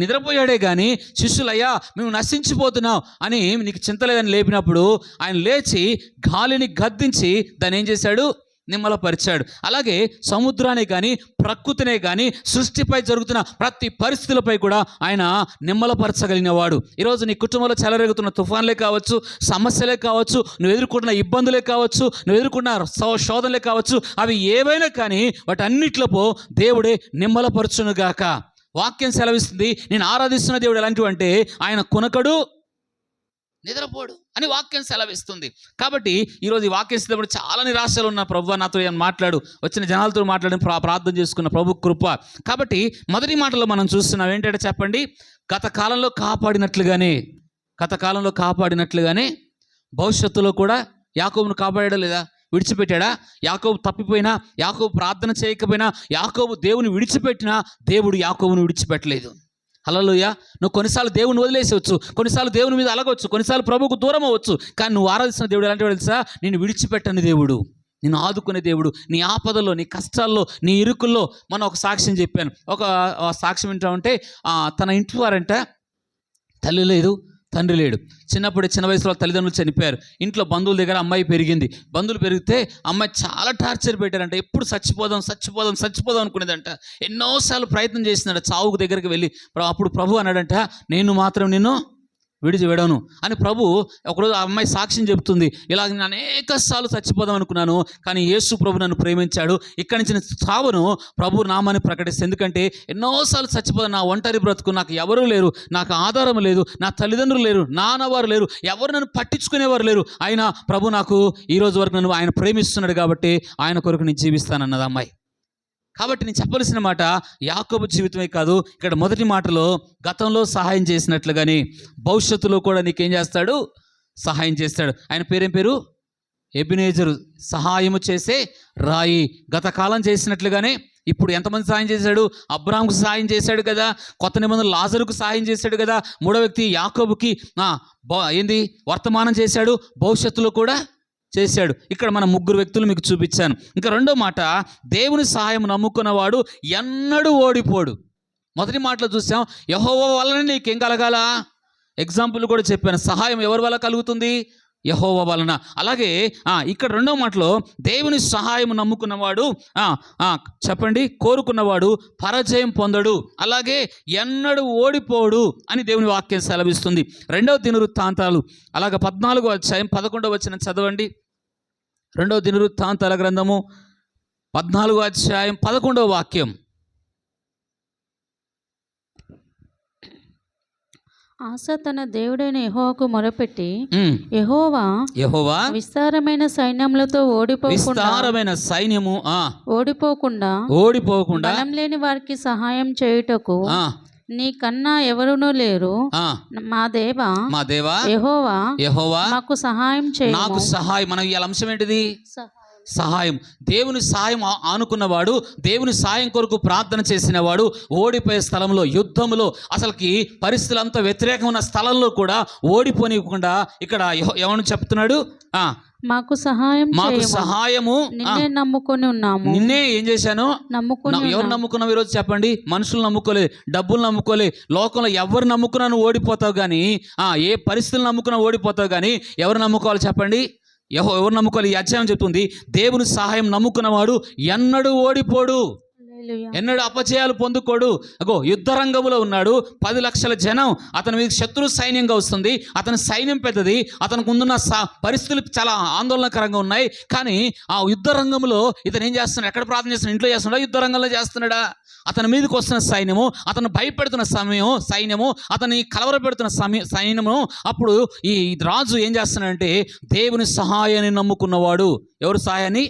నిద్రపోయాడే కానీ శిష్యులయ్యా మేము నశించిపోతున్నాం అని నీకు చింత లేదని లేపినప్పుడు ఆయన లేచి గాలిని గద్దించి దాన్ని ఏం చేశాడు? నిమ్మలపరిచాడు. అలాగే సముద్రాన్ని కానీ, ప్రకృతినే కానీ, సృష్టిపై జరుగుతున్న ప్రతి పరిస్థితులపై కూడా ఆయన నిమ్మలపరచగలిగిన వాడు. ఈరోజు నీ కుటుంబంలో చెలరేగుతున్న తుఫాన్లే కావచ్చు, సమస్యలే కావచ్చు, నువ్వు ఎదుర్కొంటున్న ఇబ్బందులే కావచ్చు, నువ్వు ఎదుర్కొన్న శోధనలే కావచ్చు, అవి ఏవైనా కానీ వాటన్నిటిలో దేవుడే నిమ్మలపరచునుగాక. వాక్యం సెలవిస్తుంది. నేను ఆరాధిస్తున్న దేవుడు ఎలాంటివి అంటే ఆయన కునకడు, నిద్రపోడు అని వాక్యం సెలవిస్తుంది. కాబట్టి ఈరోజు ఈ వాక్యం ఇస్తున్నప్పుడు చాలా నిరాశలు ఉన్న ప్రభువా నాతో ఏం మాట్లాడు, వచ్చిన జనాలతో మాట్లాడి ప్రార్థన చేసుకున్న ప్రభు కృప. కాబట్టి మొదటి మాటలో మనం చూస్తున్నాం ఏంటంటే చెప్పండి, గత కాలంలో కాపాడినట్లుగానే భవిష్యత్తులో కూడా యాకోబును కాపాడాడా లేదా? విడిచిపెట్టాడా? యాకోబు తప్పిపోయినా, యాకోబు ప్రార్థన చేయకపోయినా, యాకోబు దేవుని విడిచిపెట్టినా దేవుడు యాకోబును విడిచిపెట్టలేదు. హల్లెలూయా. నువ్వు కొన్నిసార్లు దేవుని వదిలేసవచ్చు, కొన్నిసార్లు దేవుని మీద అలగవచ్చు, కొన్నిసార్లు ప్రభువుకు దూరం అవ్వచ్చు. కానీ నువ్వు ఆరాధిస్తున్న దేవుడు ఎలాంటి వాడు తెలుసా? నేను విడిచిపెట్టని దేవుడు, నిన్ను ఆదుకునే దేవుడు. నీ ఆపదల్లో, నీ కష్టాల్లో, నీ ఇరుకుల్లో. మనం ఒక సాక్ష్యం చెప్పాను. ఒక సాక్ష్యం వింటా ఉంటే తన ఇంటి వారంట తల్లి లేదు, తండ్రి లేడు. చిన్నప్పుడు చిన్న వయసులో తల్లిదండ్రులు చనిపోయారు. ఇంట్లో బంధువుల దగ్గర అమ్మాయి పెరిగింది. బంధువులు పెరిగితే అమ్మాయి చాలా టార్చర్ పెట్టారంట. ఎప్పుడు చచ్చిపోదాం అనుకునేదంట. ఎన్నోసార్లు ప్రయత్నం చేసిందంట చావుకు దగ్గరికి వెళ్ళి. అప్పుడు ప్రభు అన్నాడంట, నేను మాత్రం నిన్ను విడవను అని. ప్రభు ఒకరోజు ఆ అమ్మాయి సాక్ష్యం చెబుతుంది, ఇలా నేను అనేక సార్లు చచ్చిపోదాం అనుకున్నాను, కానీ యేసు ప్రభు నన్ను ప్రేమించాడు, ఇక్కడి నుంచి చావును ప్రభు నామాన్ని ప్రకటిస్తే. ఎందుకంటే ఎన్నోసార్లు చచ్చిపోదాం, నా ఒంటరి బ్రతుకు, నాకు ఎవరూ లేరు, నాకు ఆధారం లేదు, నా తల్లిదండ్రులు లేరు, నాన్నవారు లేరు, ఎవరు నన్ను పట్టించుకునేవారు లేరు, అయినా ప్రభు నాకు ఈరోజు వరకు నన్ను ఆయన ప్రేమిస్తున్నాడు కాబట్టి ఆయన కొరకు నేను జీవిస్తానన్నది అమ్మాయి. కాబట్టి నేను చెప్పవలసిన మాట యాకోబు జీవితమే కాదు, ఇక్కడ మొదటి మాటలో గతంలో సహాయం చేసినట్లుగానే భవిష్యత్తులో కూడా నీకేం చేస్తాడు? సహాయం చేస్తాడు. ఆయన పేరు ఎబెనేజరు, సహాయము చేసే రాయి. గత కాలం చేసినట్లుగానే ఇప్పుడు ఎంతమంది సహాయం చేశాడు? అబ్రాహాముకు సహాయం చేశాడు కదా, కొత్త నిబంధనలు లాజరుకు సహాయం చేశాడు కదా, మూడో వ్యక్తి యాకోబుకి వర్తమానం చేశాడు, భవిష్యత్తులో కూడా చేశాడు. ఇక్కడ మన 3 వ్యక్తులు మీకు చూపించాను. ఇంకా రెండో మాట, దేవుని సహాయం నమ్ముకున్నవాడు ఎన్నడూ ఓడిపోడు. మొదటి మాటలో చూసాం, యెహోవా వలన నీకేం కలగాల? ఎగ్జాంపుల్ కూడా చెప్పాను. సహాయం ఎవరి వల్ల కలుగుతుంది? యెహోవా వలన. అలాగే ఇక్కడ రెండో మాటలో దేవుని సహాయం నమ్ముకున్నవాడు చెప్పండి, కోరుకున్నవాడు పరాజయం పొందడు, అలాగే ఎన్నడూ ఓడిపోడు అని దేవుని వాక్యం సెలవిస్తుంది. 2వ దినవృత్తాంతాలు అలాగే 14వ అధ్యాయం 11వ వచనం చదవండి. 2వ దినవృత్తాంతాల గ్రంథము 14వ అధ్యాయం 11వ వాక్యం. ఆసా తన దేవుడైన యెహోవాకు మొరపెట్టి, యెహోవా విస్తారమైన సైన్యములతో ఓడిపోకుండా బలం లేని వారికి సహాయం చేయుటకు నీ కన్నా ఎవరునూ లేరు. మా దేవా యెహోవా మాకు సహాయం చేయి. నాకు సహాయం. మనం ఈ అంశం ఏంటిది? సహాయం. దేవుని సహాయం ఆనుకున్నవాడు, దేవుని సహాయం కొరకు ప్రార్థన చేసిన వాడు ఓడిపోయే స్థలంలో, యుద్ధంలో, అసలుకి పరిస్థితులు అంతా వ్యతిరేకం ఉన్న స్థలంలో కూడా ఓడిపోనివ్వకుండా ఇక్కడ ఎవరు చెప్తున్నాడు? మాకు సహాయము నిన్నే నమ్ముకొని ఉన్నాము. నిన్నే ఏం చేశాను? ఎవరు నమ్ముకున్నావు ఈరోజు చెప్పండి? మనుషులు నమ్ముకోలే, డబ్బులు నమ్ముకోలే, లోకంలో ఎవరు నమ్ముకున్నా ఓడిపోతావు. కానీ ఏ పరిస్థితులు నమ్ముకున్నా ఓడిపోతావు. కానీ ఎవరు నమ్ముకోవాలి చెప్పండి? ఎవరు నమ్ముకోవాలి? ఈ అధ్యాయం చెప్తుంది, దేవుని సహాయం నమ్ముకున్నవాడు ఎన్నడూ ఓడిపోడు. ఎన్నడూ అపజయాలు పొందుకోడు. అగో యుద్ధ రంగంలో ఉన్నాడు, 10 లక్షల జనం అతని మీద శత్రు సైన్యంగా వస్తుంది, అతని సైన్యం పెద్దది, అతనికి ముందున్న పరిస్థితులు చాలా ఆందోళనకరంగా ఉన్నాయి. కానీ ఆ యుద్ధ రంగంలో ఇతను ఏం చేస్తున్నాడు? ఎక్కడ ప్రార్థన చేస్తున్నాడు? ఇంట్లో చేస్తున్నాడా, యుద్ధ రంగంలో చేస్తున్నాడా? అతని మీదకి వస్తున్న సైన్యము, అతను భయపెడుతున్న సైన్యము, అతని కలవరపెడుతున్న సైన్యము. అప్పుడు ఈ రాజు ఏం చేస్తున్నాడంటే దేవుని సహాయాన్ని నమ్ముకున్నవాడు. ఎవరు సహాయాన్ని?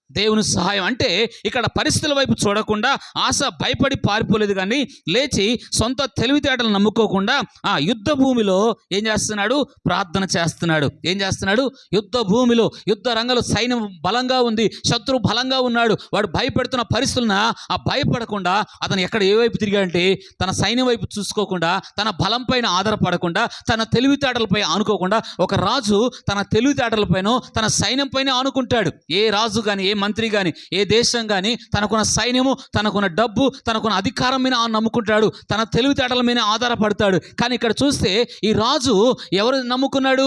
దేవుని సహాయం. అంటే ఇక్కడ పరిస్థితుల వైపు చూడకుండా ఆశ భయపడి పారిపోలేదు, కానీ లేచి సొంత తెలివితేటలు నమ్ముకోకుండా ఆ యుద్ధ భూమిలో ఏం చేస్తున్నాడు? ప్రార్థన చేస్తున్నాడు. ఏం చేస్తున్నాడు? యుద్ధ భూమిలో, యుద్ధ రంగంలో సైన్యం బలంగా ఉంది, శత్రువు బలంగా ఉన్నాడు. వాడు భయపెడుతున్న పరిస్థితులను ఆ భయపడకుండా అతను ఎక్కడ ఏ వైపు తిరిగాడంటే తన సైన్యం వైపు చూసుకోకుండా, తన బలం పైన ఆధారపడకుండా, తన తెలివితేటలపై ఆనుకోకుండా, ఒక రాజు తన తెలివితేటలపైన తన సైన్యం పైన ఆనుకుంటాడు. ఏ రాజు కానీ, ఏ మంత్రి కానీ, ఏ దేశం కానీ తనకున్న సైన్యము, తనకున్న డబ్బు, తనకున్న అధికారం మీద నమ్ముకుంటాడు, తన తెలివితేటల మీద ఆధారపడతాడు. కానీ ఇక్కడ చూస్తే ఈ రాజు ఎవరు నమ్ముకున్నాడు?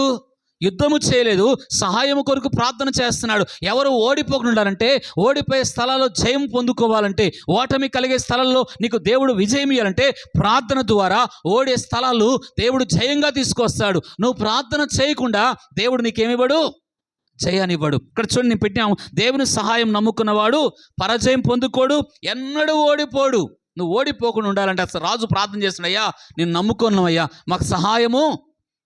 యుద్ధము చేయలేదు, సహాయము కొరకు ప్రార్థన చేస్తున్నాడు. ఎవరు ఓడిపోకుండా ఉండాలంటే, ఓడిపోయే స్థలాల్లో జయం పొందుకోవాలంటే, ఓటమి కలిగే స్థలాల్లో నీకు దేవుడు విజయం ఇవ్వాలంటే ప్రార్థన ద్వారా ఓడే స్థలాలు దేవుడు జయంగా తీసుకొస్తాడు. నువ్వు ప్రార్థన చేయకుండా దేవుడు నీకేమివ్వడు? జయాన్నివ్వడు. ఇక్కడ చూడండి, నేను పెట్టాము, దేవుని సహాయం నమ్ముకున్నవాడు పరాజయం పొందుకోడు, ఎన్నడూ ఓడిపోడు. నువ్వు ఓడిపోకుండా ఉండాలంటే అసలు రాజు ప్రార్థన చేస్తున్నాయ్యా, నేను నమ్ముకున్నావయ్యా, మాకు సహాయము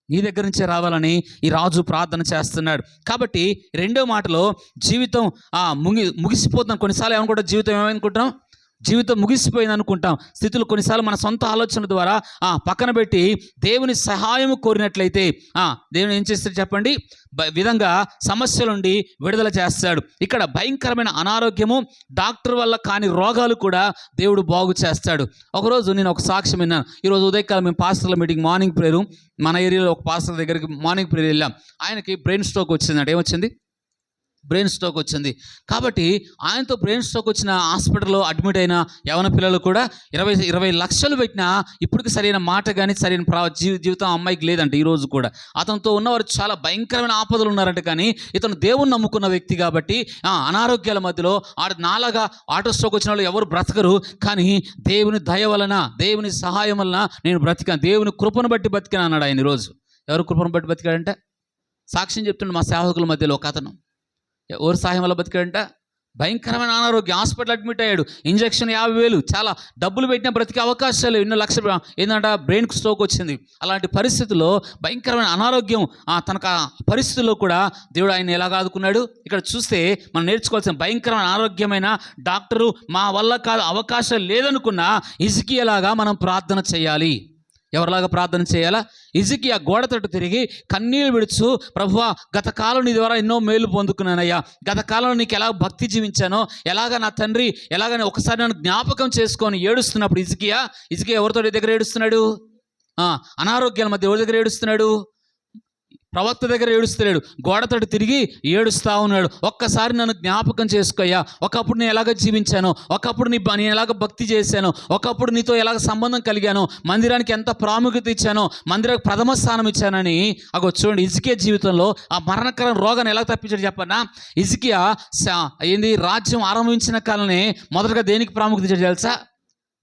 నీ దగ్గర నుంచే రావాలని ఈ రాజు ప్రార్థన చేస్తున్నాడు. కాబట్టి రెండో మాటలో జీవితం ముగిసిపోతున్నాం. కొన్నిసార్లు ఏమనుకుంటాం? జీవితం ఏమనుకుంటాం? జీవితం ముగిసిపోయింది అనుకుంటాం. స్థితులు కొన్నిసార్లు మన సొంత ఆలోచన ద్వారా పక్కన పెట్టి దేవుని సహాయం కోరినట్లయితే దేవుని ఏం చేస్తాడు చెప్పండి? విధంగా సమస్యల నుండి విడుదల చేస్తాడు. ఇక్కడ భయంకరమైన అనారోగ్యము, డాక్టర్ వల్ల కాని రోగాలు కూడా దేవుడు బాగు చేస్తాడు. ఒకరోజు నేను ఒక సాక్ష్యం విన్నాను. ఈరోజు ఉదయకాలం మేము పాస్టర్ల మీటింగ్, మార్నింగ్ ప్రేయరు, మన ఏరియాలో ఒక పాస్టర్ దగ్గరికి మార్నింగ్ ప్రేయర్ వెళ్ళాం. ఆయనకి బ్రెయిన్ స్ట్రోక్ వచ్చిందంటే, ఏమొచ్చింది? బ్రెయిన్ స్ట్రోక్ వచ్చింది. కాబట్టి ఆయనతో బ్రెయిన్ స్ట్రోక్ వచ్చిన హాస్పిటల్లో అడ్మిట్ అయిన యవన పిల్లలు కూడా 20 లక్షలు పెట్టినా ఇప్పటికి సరైన మాట కానీ సరైన జీవితం అమ్మాయికి లేదంటే ఈరోజు కూడా. అతనితో ఉన్నవారు చాలా భయంకరమైన ఆపదలు ఉన్నారంటే, కానీ ఇతను దేవుని నమ్ముకున్న వ్యక్తి కాబట్టి అనారోగ్యాల మధ్యలో నాలాగా ఆటో స్ట్రోక్ వచ్చిన వాళ్ళు ఎవరు బ్రతకరు. కానీ దేవుని దయ వలన, దేవుని సహాయం వలన నేను బ్రతికాను, దేవుని కృపను బట్టి బతికాను అన్నాడు ఆయన. ఈరోజు ఎవరు కృపను బట్టి బతికాడంటే సాక్ష్యం చెప్తుండే మా సేవకుల మధ్యలో ఒక అతను. ఎవరు సహాయం వల్ల బతికాడంట? భయంకరమైన అనారోగ్యం, హాస్పిటల్ అడ్మిట్ అయ్యాడు, ఇంజక్షన్ 50,000, చాలా డబ్బులు పెట్టినా బ్రతికే అవకాశాలు, ఎన్నో లక్షలు. ఏంటంటే బ్రెయిన్ స్ట్రోక్ వచ్చింది. అలాంటి పరిస్థితుల్లో భయంకరమైన అనారోగ్యం, తనకు పరిస్థితుల్లో కూడా దేవుడు ఆయన ఎలాగ ఆదుకున్నాడు. ఇక్కడ చూస్తే మనం నేర్చుకోవాల్సిన భయంకరమైన అనారోగ్యమైన డాక్టరు మా వల్ల కాదు, అవకాశం లేదనుకున్నా హిజ్కియాలాగా మనం ప్రార్థన చేయాలి. ఎవరిలాగా ప్రార్థన చేయాలా? హిజ్కియా గోడ తట్టు తిరిగి కన్నీళ్ళు విడుచు, ప్రభువా గత కాలం నీ ద్వారా ఎన్నో మేలు పొందుకున్నానయ్యా, గత కాలంలో నీకు ఎలా భక్తి జీవించానో, ఎలాగ నా తండ్రి ఎలాగని ఒకసారి నన్ను జ్ఞాపకం చేసుకొని ఏడుస్తున్నప్పుడు హిజ్కియా ఎవరితో దగ్గర ఏడుస్తున్నాడు? అనారోగ్యాల మధ్య ఎవరి దగ్గర ఏడుస్తున్నాడు? ప్రవక్త దగ్గర ఏడుస్తున్నాడు. గోడతోటి తిరిగి ఏడుస్తూ ఉన్నాడు. ఒక్కసారి నన్ను జ్ఞాపకం చేసుకోయ్యా, ఒకప్పుడు నేను ఎలాగ జీవించాను, ఒకప్పుడు నేను ఎలాగ భక్తి చేశాను, ఒకప్పుడు నీతో ఎలాగ సంబంధం కలిగాను, మందిరానికి ఎంత ప్రాముఖ్యత ఇచ్చానో, మందిరానికి ప్రథమ స్థానం ఇచ్చానని. చూడండి, హిజ్కియా జీవితంలో ఆ మరణకరం రోగాన్ని ఎలా తప్పించాడు చెప్పన్నా? హిజ్కియా రాజ్యం ఆరంభించిన కాలనే మొదటగా దేనికి ప్రాముఖ్యత ఇచ్చాడు తెలుసా?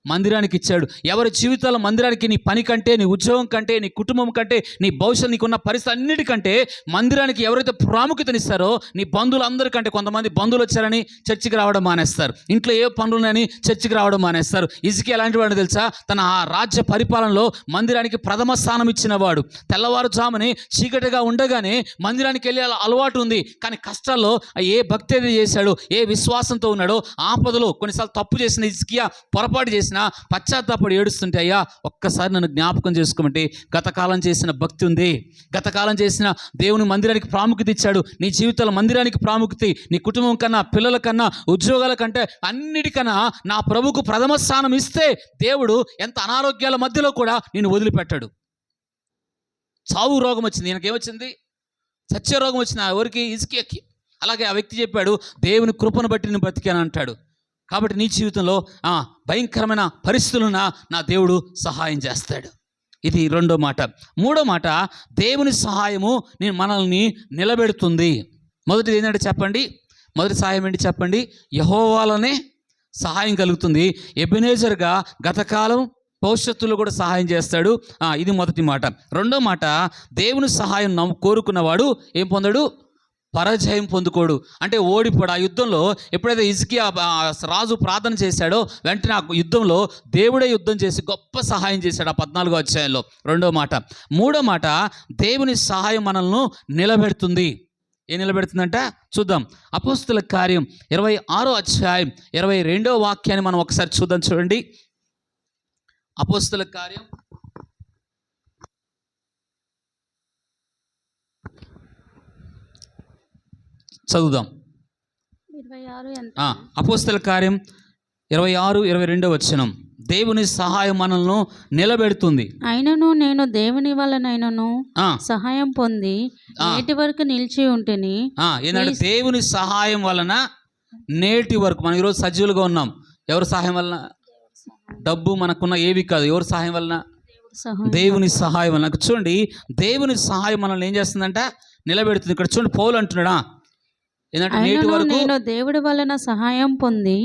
మందిరానికి ఇచ్చాడు. ఎవరి జీవితాల్లో మందిరానికి, నీ పని కంటే, నీ ఉద్యోగం కంటే, నీ కుటుంబం కంటే, నీ భవిష్యత్తు, నీకున్న పరిస్థితి అన్నిటికంటే మందిరానికి ఎవరైతే ప్రాముఖ్యతనిస్తారో, నీ బంధువులందరికంటే, కొంతమంది బంధువులు వచ్చారని చర్చికి రావడం మానేస్తారు, ఇంట్లో ఏ పనులున్నాయని చర్చికి రావడం మానేస్తారు. హిజ్కియా ఎలాంటి వాడు తెలుసా? తన రాజ్య పరిపాలనలో మందిరానికి ప్రథమ స్థానం ఇచ్చిన వాడు. తెల్లవారుజాముని చీకటిగా ఉండగానే మందిరానికి వెళ్ళే అలవాటు ఉంది. కానీ కష్టాల్లో ఏ భక్తి అయితే చేశాడో, ఏ విశ్వాసంతో ఉన్నాడో, ఆపదలో కొన్నిసార్లు తప్పు చేసిన హిజ్కియా, పొరపాటు చేసిన పశ్చాత్తాపడి ఏడుస్తుంటే, అయ్యా ఒక్కసారి నన్ను జ్ఞాపకం చేసుకోమంటే, గతకాలం చేసిన భక్తి ఉంది, గతకాలం చేసిన దేవుని మందిరానికి ప్రాముఖ్యత ఇచ్చాడు. నీ జీవితంలో మందిరానికి ప్రాముఖ్యత, నీ కుటుంబం కన్నా, పిల్లల కన్నా, ఉద్యోగాల కంటే అన్నిటికన్నా నా ప్రభుకు ప్రథమ స్థానం ఇస్తే దేవుడు ఎంత అనారోగ్యాల మధ్యలో కూడా నేను వదిలిపెట్టాడు. చావు రోగం వచ్చింది, ఈయనకేమొచ్చింది? సత్య రోగం వచ్చింది. ఎవరికి? హిజ్కియాకి. అలాగే ఆ వ్యక్తి చెప్పాడు, దేవుని కృపను బట్టి నేను బతికాను అంటాడు. కాబట్టి నీ జీవితంలో భయంకరమైన పరిస్థితులున్నా నా దేవుడు సహాయం చేస్తాడు. ఇది రెండో మాట. మూడో మాట, దేవుని సహాయము మనల్ని నిలబెడుతుంది. మొదటిది ఏంటంటే చెప్పండి, మొదటి సహాయం ఏంటి చెప్పండి? యెహోవాలోనే సహాయం కలుగుతుంది. ఎబెనేజర్గా గతకాలం భవిష్యత్తులో కూడా సహాయం చేస్తాడు. ఇది మొదటి మాట. రెండో మాట, దేవుని సహాయం కోరుకున్నవాడు ఏం పొందడు? పరాజయం పొందుకోడు. అంటే ఓడిపోడు. ఆ యుద్ధంలో ఎప్పుడైతే హిజ్కియా రాజు ప్రార్థన చేశాడో వెంటనే ఆ యుద్ధంలో దేవుడే యుద్ధం చేసి గొప్ప సహాయం చేశాడు. ఆ 14వ అధ్యాయంలో. రెండో మాట. మూడో మాట, దేవుని సహాయం మనల్ని నిలబెడుతుంది. ఏం నిలబెడుతుందంట చూద్దాం. అపోస్తుల కార్యం 26వ అధ్యాయం 22వ వాక్యాన్ని మనం ఒకసారి చూద్దాం. చూడండి, అపోస్తుల కార్యం 26:22 వచనం. దేవుని సహాయం మనల్ని నిలబెడుతుంది. అయినను నేను దేవుని వలనైనను సహాయం పొంది నేటి వరకు నిలిచి ఉంటేని. ఏంటంటే దేవుని సహాయం వలన నేటి వరకు మనం ఈరోజు సజీవులుగా ఉన్నాం. ఎవరి సహాయం వలన? డబ్బు మనకున్న ఏవి కాదు. ఎవరి సహాయం వలన? దేవుని సహాయం వలన. చూడండి, దేవుని సహాయం మనల్ని ఏం చేస్తుందంట? నిలబెడుతుంది. ఇక్కడ చూడండి, పౌలు అంటున్నాడా ఏంటంటే నేటి వరకు నేను దేవుడి వలన సహాయం పొంది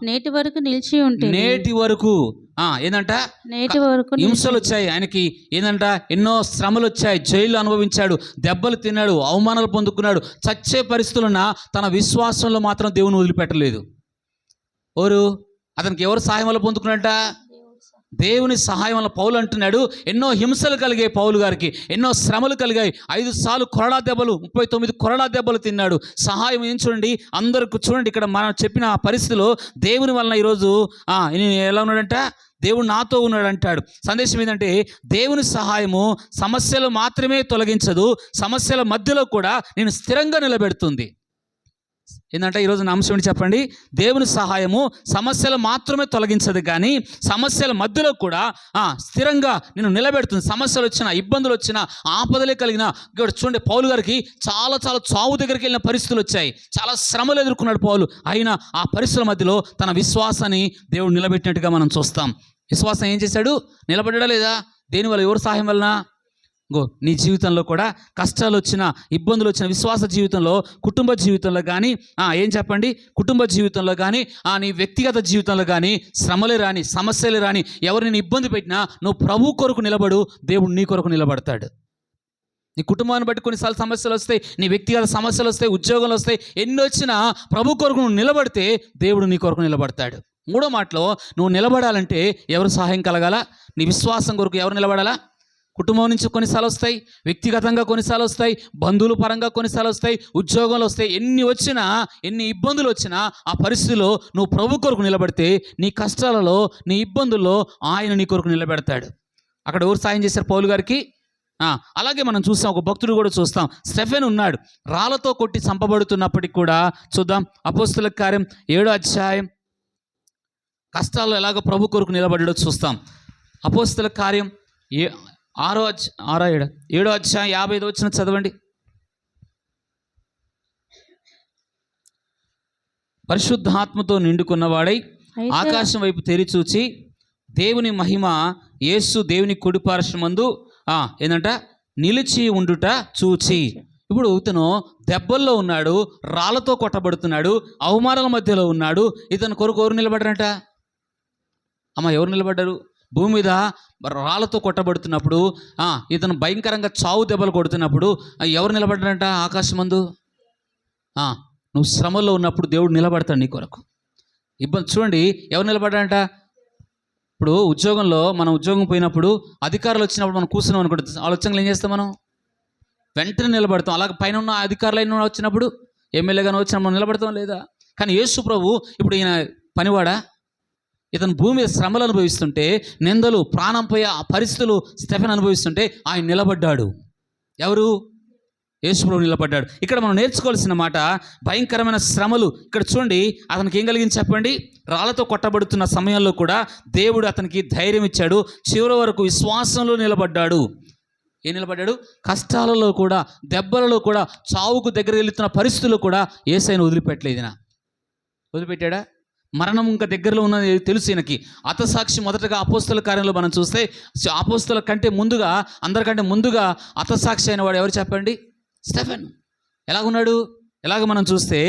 నేటి వరకు నిలిచి ఉంటే. నేటి వరకు ఏంటంట? నేటి వరకు హింసలు వచ్చాయి ఆయనకి. ఏంటంట? ఎన్నో శ్రమలు వచ్చాయి. జైలు అనుభవించాడు, దెబ్బలు తిన్నాడు, అవమానాలు పొందుకున్నాడు. చచ్చే పరిస్థితులున్న తన విశ్వాసంలో మాత్రం దేవుని వదిలిపెట్టలేదు. అతనికి ఎవరు సహాయం వల్ల పొందుకున్నట్ట? దేవుని సహాయం వల్ల. పౌలు అంటున్నాడు, ఎన్నో హింసలు కలిగాయి పౌలు గారికి, ఎన్నో శ్రమలు కలిగాయి. 5 సార్లు కొరడా దెబ్బలు, 39 కొరడా దెబ్బలు తిన్నాడు. సహాయం ఏం చూడండి, అందరికి చూడండి. ఇక్కడ మనం చెప్పిన ఆ పరిస్థితిలో దేవుని వలన ఈరోజు ఎలా ఉన్నాడంట? దేవుడు నాతో ఉన్నాడు అంటాడు. సందేశం ఏంటంటే దేవుని సహాయము సమస్యలు మాత్రమే తొలగించదు, సమస్యల మధ్యలో కూడా నేను స్థిరంగా నిలబెడుతుంది. ఏంటంటే ఈరోజు నా అంశం ఏంటి చెప్పండి? దేవుని సహాయము సమస్యలు మాత్రమే తొలగించదు, కానీ సమస్యల మధ్యలో కూడా స్థిరంగా నేను నిలబెడుతుంది. సమస్యలు వచ్చినా, ఇబ్బందులు వచ్చినా, ఆపదలే కలిగిన. ఇక్కడ చూడండి, పౌలు గారికి చాలా చావు దగ్గరికి వెళ్ళిన పరిస్థితులు వచ్చాయి. చాలా శ్రమలు ఎదుర్కొన్నాడు పౌలు. అయినా ఆ పరిస్థితుల మధ్యలో తన విశ్వాసాన్ని దేవుడు నిలబెట్టినట్టుగా మనం చూస్తాం. విశ్వాసం ఏం చేశాడు? నిలబడ్డా లేదా? దేనివల్ల? ఎవరి సహాయం వలన? నీ జీవితంలో కూడా కష్టాలు వచ్చిన, ఇబ్బందులు వచ్చిన, విశ్వాస జీవితంలో, కుటుంబ జీవితంలో కానీ ఏం చెప్పండి, కుటుంబ జీవితంలో కానీ నీ వ్యక్తిగత జీవితంలో కానీ శ్రమలే రాని, సమస్యలే రాని, ఎవరిని ఇబ్బంది పెట్టినా నువ్వు ప్రభు కొరకు నిలబడు, దేవుడు నీ కొరకు నిలబడతాడు. నీ కుటుంబాన్ని బట్టి కొన్నిసార్లు సమస్యలు వస్తాయి, నీ వ్యక్తిగత సమస్యలు వస్తాయి, ఉద్యోగాలు వస్తాయి. ఎన్ని వచ్చినా ప్రభు కొరకు నువ్వు నిలబడితే దేవుడు నీ కొరకు నిలబడతాడు. మూడో మాటలో, నువ్వు నిలబడాలంటే ఎవరు సహాయం కలగాల? నీ విశ్వాసం కొరకు ఎవరు నిలబడాలా? కుటుంబం నుంచి కొన్నిసార్లు వస్తాయి, వ్యక్తిగతంగా కొన్నిసార్లు వస్తాయి, బంధువుల పరంగా కొన్నిసార్లు వస్తాయి, ఉద్యోగాలు వస్తాయి. ఎన్ని వచ్చినా, ఎన్ని ఇబ్బందులు వచ్చినా ఆ పరిస్థితిలో నువ్వు ప్రభు కొరకు నిలబడితే నీ కష్టాలలో, నీ ఇబ్బందుల్లో ఆయన నీ కొరకు నిలబెడతాడు. అక్కడ ఎవరు సాయం చేశారు పౌలు గారికి? అలాగే మనం చూస్తాం, ఒక భక్తుడు కూడా చూస్తాం. స్టెఫెన్ ఉన్నాడు, రాళ్లతో కొట్టి చంపబడుతున్నప్పటికి కూడా. చూద్దాం, అపోస్తుల కార్యం 7వ అధ్యాయం. కష్టాల్లో ఎలాగో ప్రభు కొరకు నిలబడ్డాడో చూస్తాం. అపోస్తుల కార్యం 7వ అధ్యాయం 55వ వచనం చదవండి. పరిశుద్ధాత్మతో నిండుకున్నవాడై ఆకాశం వైపు తెరిచూచి దేవుని మహిమ యేసు దేవుని కుడిపార్శ్వమందు ఏంటంట నిలిచి ఉండుట చూచి. ఇప్పుడు ఇతను దెబ్బల్లో ఉన్నాడు, రాళ్లతో కొట్టబడుతున్నాడు, అవమానాల మధ్యలో ఉన్నాడు. ఇతను కొరకు ఎవరు నిలబడ్డారంట? ఎవరు నిలబడ్డారు? భూమి మీద రాళ్లతో కొట్టబడుతున్నప్పుడు, ఇతను భయంకరంగా చావు దెబ్బలు కొడుతున్నప్పుడు ఎవరు నిలబడ్డారంట? ఆకాశమందు. నువ్వు శ్రమలో ఉన్నప్పుడు దేవుడు నిలబడతాడు నీ కొరకు. ఇబ్బంది చూడండి, ఎవరు నిలబడ్డారంట? ఇప్పుడు ఉద్యోగంలో, మనం ఉద్యోగం పోయినప్పుడు అధికారులు వచ్చినప్పుడు మనం కూర్చున్నాం అనుకుంటే, వాళ్ళ వచ్చంగా ఏం చేస్తాం? మనం వెంటనే నిలబడతాం. అలాగే పైన ఉన్న అధికారులు అయినా వచ్చినప్పుడు, ఎమ్మెల్యేగానే వచ్చినా మనం నిలబడతాం లేదా? కానీ యేసు ప్రభు ఇప్పుడు ఈయన పనివాడా? ఇతను భూమి మీద శ్రమలు అనుభవిస్తుంటే, నిందలు, ప్రాణం పోయే ఆ పరిస్థితులు స్టెఫెన్ అనుభవిస్తుంటే ఆయన నిలబడ్డాడు. ఎవరు? యేసు ప్రభు నిలబడ్డాడు. ఇక్కడ మనం నేర్చుకోవాల్సిన మాట, భయంకరమైన శ్రమలు. ఇక్కడ చూడండి, అతనికి ఏం కలిగింది చెప్పండి? రాళ్లతో కొట్టబడుతున్న సమయంలో కూడా దేవుడు అతనికి ధైర్యం ఇచ్చాడు. చివరి వరకు విశ్వాసంలో నిలబడ్డాడు. ఏం నిలబడ్డాడు? కష్టాలలో కూడా, దెబ్బలలో కూడా, చావుకు దగ్గర వెళ్తున్న పరిస్థితుల్లో కూడా యేసయ్యను వదిలిపెట్టలేదు. వదిలిపెట్టాడా? మరణం ఇంకా దగ్గరలో ఉన్నది తెలుసు ఈయనకి. హతసాక్షి మొదటగా అపోస్తల కార్యంలో మనం చూస్తే, అపోస్తల కంటే ముందుగా, అందరికంటే ముందుగా హతసాక్షి అయిన వాడు ఎవరు చెప్పండి? స్టెఫెన్. ఎలాగున్నాడు? ఎలాగ మనం చూస్తే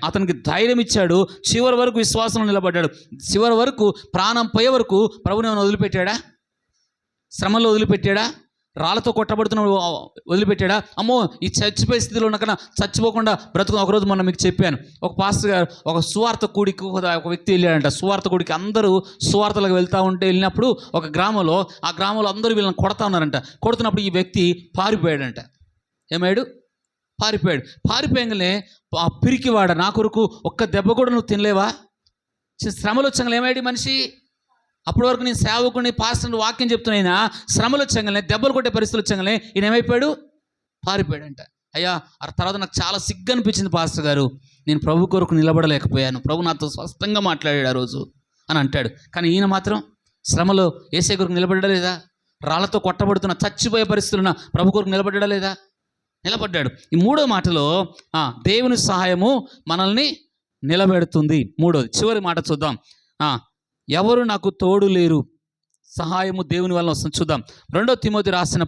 అతనికి ధైర్యం ఇచ్చాడు, చివరి వరకు విశ్వాసంలో నిలబడ్డాడు. చివరి వరకు ప్రాణం పోయే వరకు ప్రభుని ఏమైనా వదిలిపెట్టాడా? శ్రమలో వదిలిపెట్టాడా? రాళ్ళతో కొట్టబడుతున్న వదిలిపెట్టాడా? అమ్మో ఈ చచ్చిపోయే స్థితిలో ఉన్నకన్నా చచ్చిపోకుండా బ్రతుకు. ఒకరోజు మొన్న మీకు చెప్పాను, ఒక పాస్టర్ గారు ఒక సువార్త కూడికి ఒక వ్యక్తి వెళ్ళాడంట. సువార్త కూడికి అందరూ సువార్తలకు వెళ్తూ ఉంటే వెళ్ళినప్పుడు ఒక గ్రామంలో, ఆ గ్రామంలో అందరూ వీళ్ళని కొడతా ఉన్నారంట. కొడుతున్నప్పుడు ఈ వ్యక్తి పారిపోయాడంట. ఏమయ్యాడు? పారిపోయాడు. పారిపోయంగానే ఆ పిరికివాడ, నా కొరకు ఒక్క దెబ్బ కూడా నువ్వు తినలేవా? శ్రమలు వచ్చంగా ఏమయ్యాడు మనిషి? అప్పటి వరకు నేను సేవకుని పాస్టర్ని వాక్యం చెప్తున్నా, శ్రమలు వచ్చంగానే, దెబ్బలు కొట్టే పరిస్థితులు వచ్చంగానే ఈయన ఏమైపోయాడు? పారిపోయాడంట. అయ్యా ఆ తర్వాత నాకు చాలా సిగ్గు అనిపించింది పాస్టర్ గారు, నేను ప్రభు కొరకు నిలబడలేకపోయాను, ప్రభు నాతో స్పష్టంగా మాట్లాడాడు ఆ రోజు అని అంటాడు. కానీ ఈయన మాత్రం శ్రమలో యేసయ్య కొరకు నిలబడలేదా? రాళ్లతో కొట్టబడుతున్న చచ్చిపోయే పరిస్థితులున్న ప్రభు కొరకు నిలబడలేదా? నిలబడ్డాడు. ఈ మూడో మాటలో దేవుని సహాయము మనల్ని నిలబెడుతుంది. మూడోది చివరి మాట చూద్దాం. ఎవరు నాకు తోడు లేరు, సహాయము దేవుని వలన వస్తుంది. చూద్దాం 2 తిమోతి రాసిన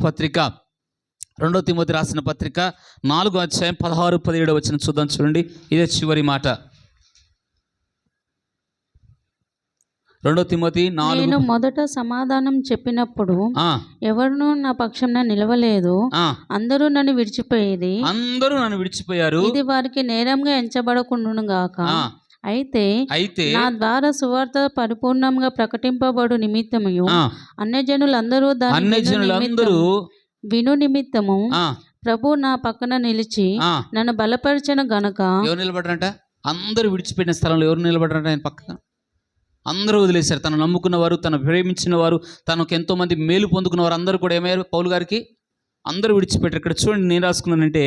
పత్రిక 4వ అధ్యాయం 16-17 వచనం చూద్దాం. చూడండి, ఇదే చివరి మాట. 2 తిమోతి 4. నేను మొదట సమాధానం చెప్పినప్పుడు ఎవరునూ నా పక్షంన నిలవలేదు, అందరూ నన్ను విడిచిపోయారు. ఇది వారికి నేరంగా ఎంచబడకుండును గాక. అయితే నా ద్వారా సువార్త పరిపూర్ణంగా ప్రకటింపబడు నిమిత్తము అన్యజనులందరూ విను నిమిత్తము ప్రభు నా పక్కన నిలిచి నన్ను బలపరిచిన గనక. ఎవరు నిలబడరంట? అందరూ విడిచిపెట్టిన స్థలంలో ఎవరు నిలబడరంట? ఆయన పక్కన అందరూ వదిలేశారు. తను నమ్ముకున్న వారు, తను ప్రేమించిన వారు, తనకు ఎంతో మంది మేలు పొందుకున్న వారు అందరూ కూడా ఏమయ్యారు? పౌలు గారికి అందరూ విడిచిపెట్టారు. ఇక్కడ చూడండి, నేను రాసుకున్నానంటే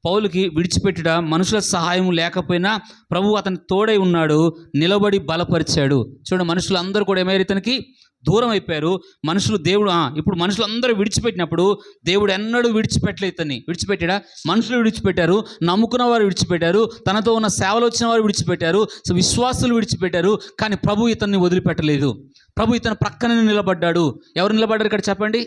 పౌలుకి విడిచిపెట్టుట మనుషుల సహాయం లేకపోయినా ప్రభు అతని తోడై ఉన్నాడు, నిలబడి బలపరిచాడు. చూడండి, మనుషులు అందరూ కూడా ఏమయ్యారు? ఇతనికి దూరం అయిపోయారు. మనుషులు దేవుడు ఇప్పుడు మనుషులు అందరూ విడిచిపెట్టినప్పుడు దేవుడు ఎన్నడూ విడిచిపెట్టలేదు. ఇతన్ని విడిచిపెట్టాడా? మనుషులు విడిచిపెట్టారు, నమ్ముకున్న వారు విడిచిపెట్టారు, తనతో ఉన్న సేవలు వచ్చిన వారు విడిచిపెట్టారు, విశ్వాసులు విడిచిపెట్టారు. కానీ ప్రభు ఇతన్ని వదిలిపెట్టలేదు. ప్రభు ఇతని ప్రక్కనే నిలబడ్డాడు. ఎవరు నిలబడ్డారు ఇక్కడ చెప్పండి?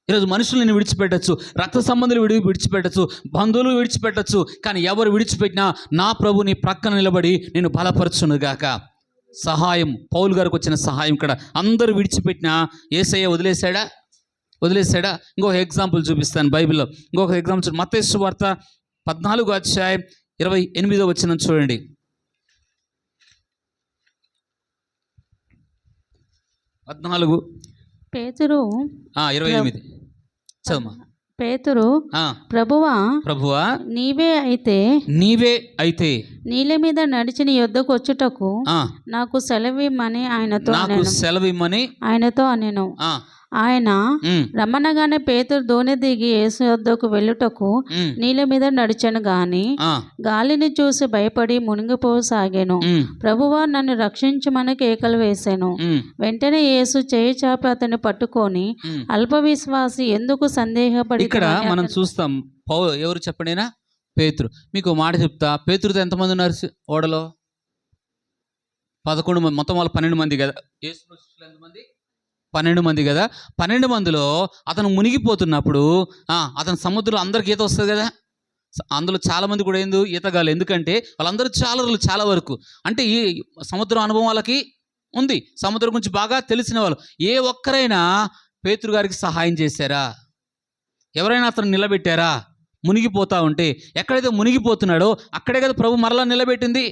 ఈరోజు మనుషులు నేను విడిచిపెట్టచ్చు, రక్త సంబంధులు విడిచిపెట్టచ్చు, బంధువులు విడిచిపెట్టచ్చు, కానీ ఎవరు విడిచిపెట్టినా నా ప్రభు నీ ప్రక్కన నిలబడి నేను బలపరచునుగాక. సహాయం, పౌలు గారికి వచ్చిన సహాయం ఇక్కడ. అందరూ విడిచిపెట్టినా యేసయ్య వదిలేశాడా? ఇంకొక ఎగ్జాంపుల్ చూపిస్తాను బైబిల్లో. ఇంకొక ఎగ్జాంపుల్ మత్తయి సువార్త 14వ అధ్యాయం 28వ వచనం చూడండి. 14 పేతురు 28 చదువు. పేతురు ప్రభువా నీవే అయితే నీళ్ళ మీద నడిచి నీ యొద్దకు వచ్చుటకు నాకు సెలవిమ్మని ఆయనతో అనెను. ఆయన రమ్మనగానే పేతురు దోణి దిగి యేసు యొద్దకు వెళ్ళుటకు నీళ్ళ మీద నడిచెను గాని గాలిని చూసి భయపడి మునిగిపోసాగాను. ప్రభువా నన్ను రక్షించమని కేకలు వేశాను. వెంటనే యేసు చేయి చాపి అతన్ని పట్టుకొని అల్ప విశ్వాసి ఎందుకు సందేహపడి. ఇక్కడ మనం చూస్తాం ఎవరు చెప్పండినా పేతురు. మీకు మాట చెప్తా, పేతురుతో ఎంతమంది ఉన్నారు ఓడలో? 11 మంది. మొత్తం వాళ్ళు 12 మంది కదా. యేసు ఎంతమంది? 12 మంది కదా. 12 మందిలో అతను మునిగిపోతున్నప్పుడు అతను సముద్రంలో అందరికి ఈత వస్తుంది కదా. అందులో చాలామంది కూడా ఈతగాళ్ళు. ఎందుకంటే వాళ్ళందరూ చాలా వరకు అంటే ఈ సముద్రం అనుభవం వాళ్ళకి ఉంది, సముద్రం గురించి బాగా తెలిసిన వాళ్ళు. ఏ ఒక్కరైనా పేతురు గారికి సహాయం చేశారా? ఎవరైనా అతను నిలబెట్టారా? మునిగిపోతా ఉంటే ఎక్కడైతే మునిగిపోతున్నాడో అక్కడే కదా ప్రభు మరలా నిలబెట్టింది.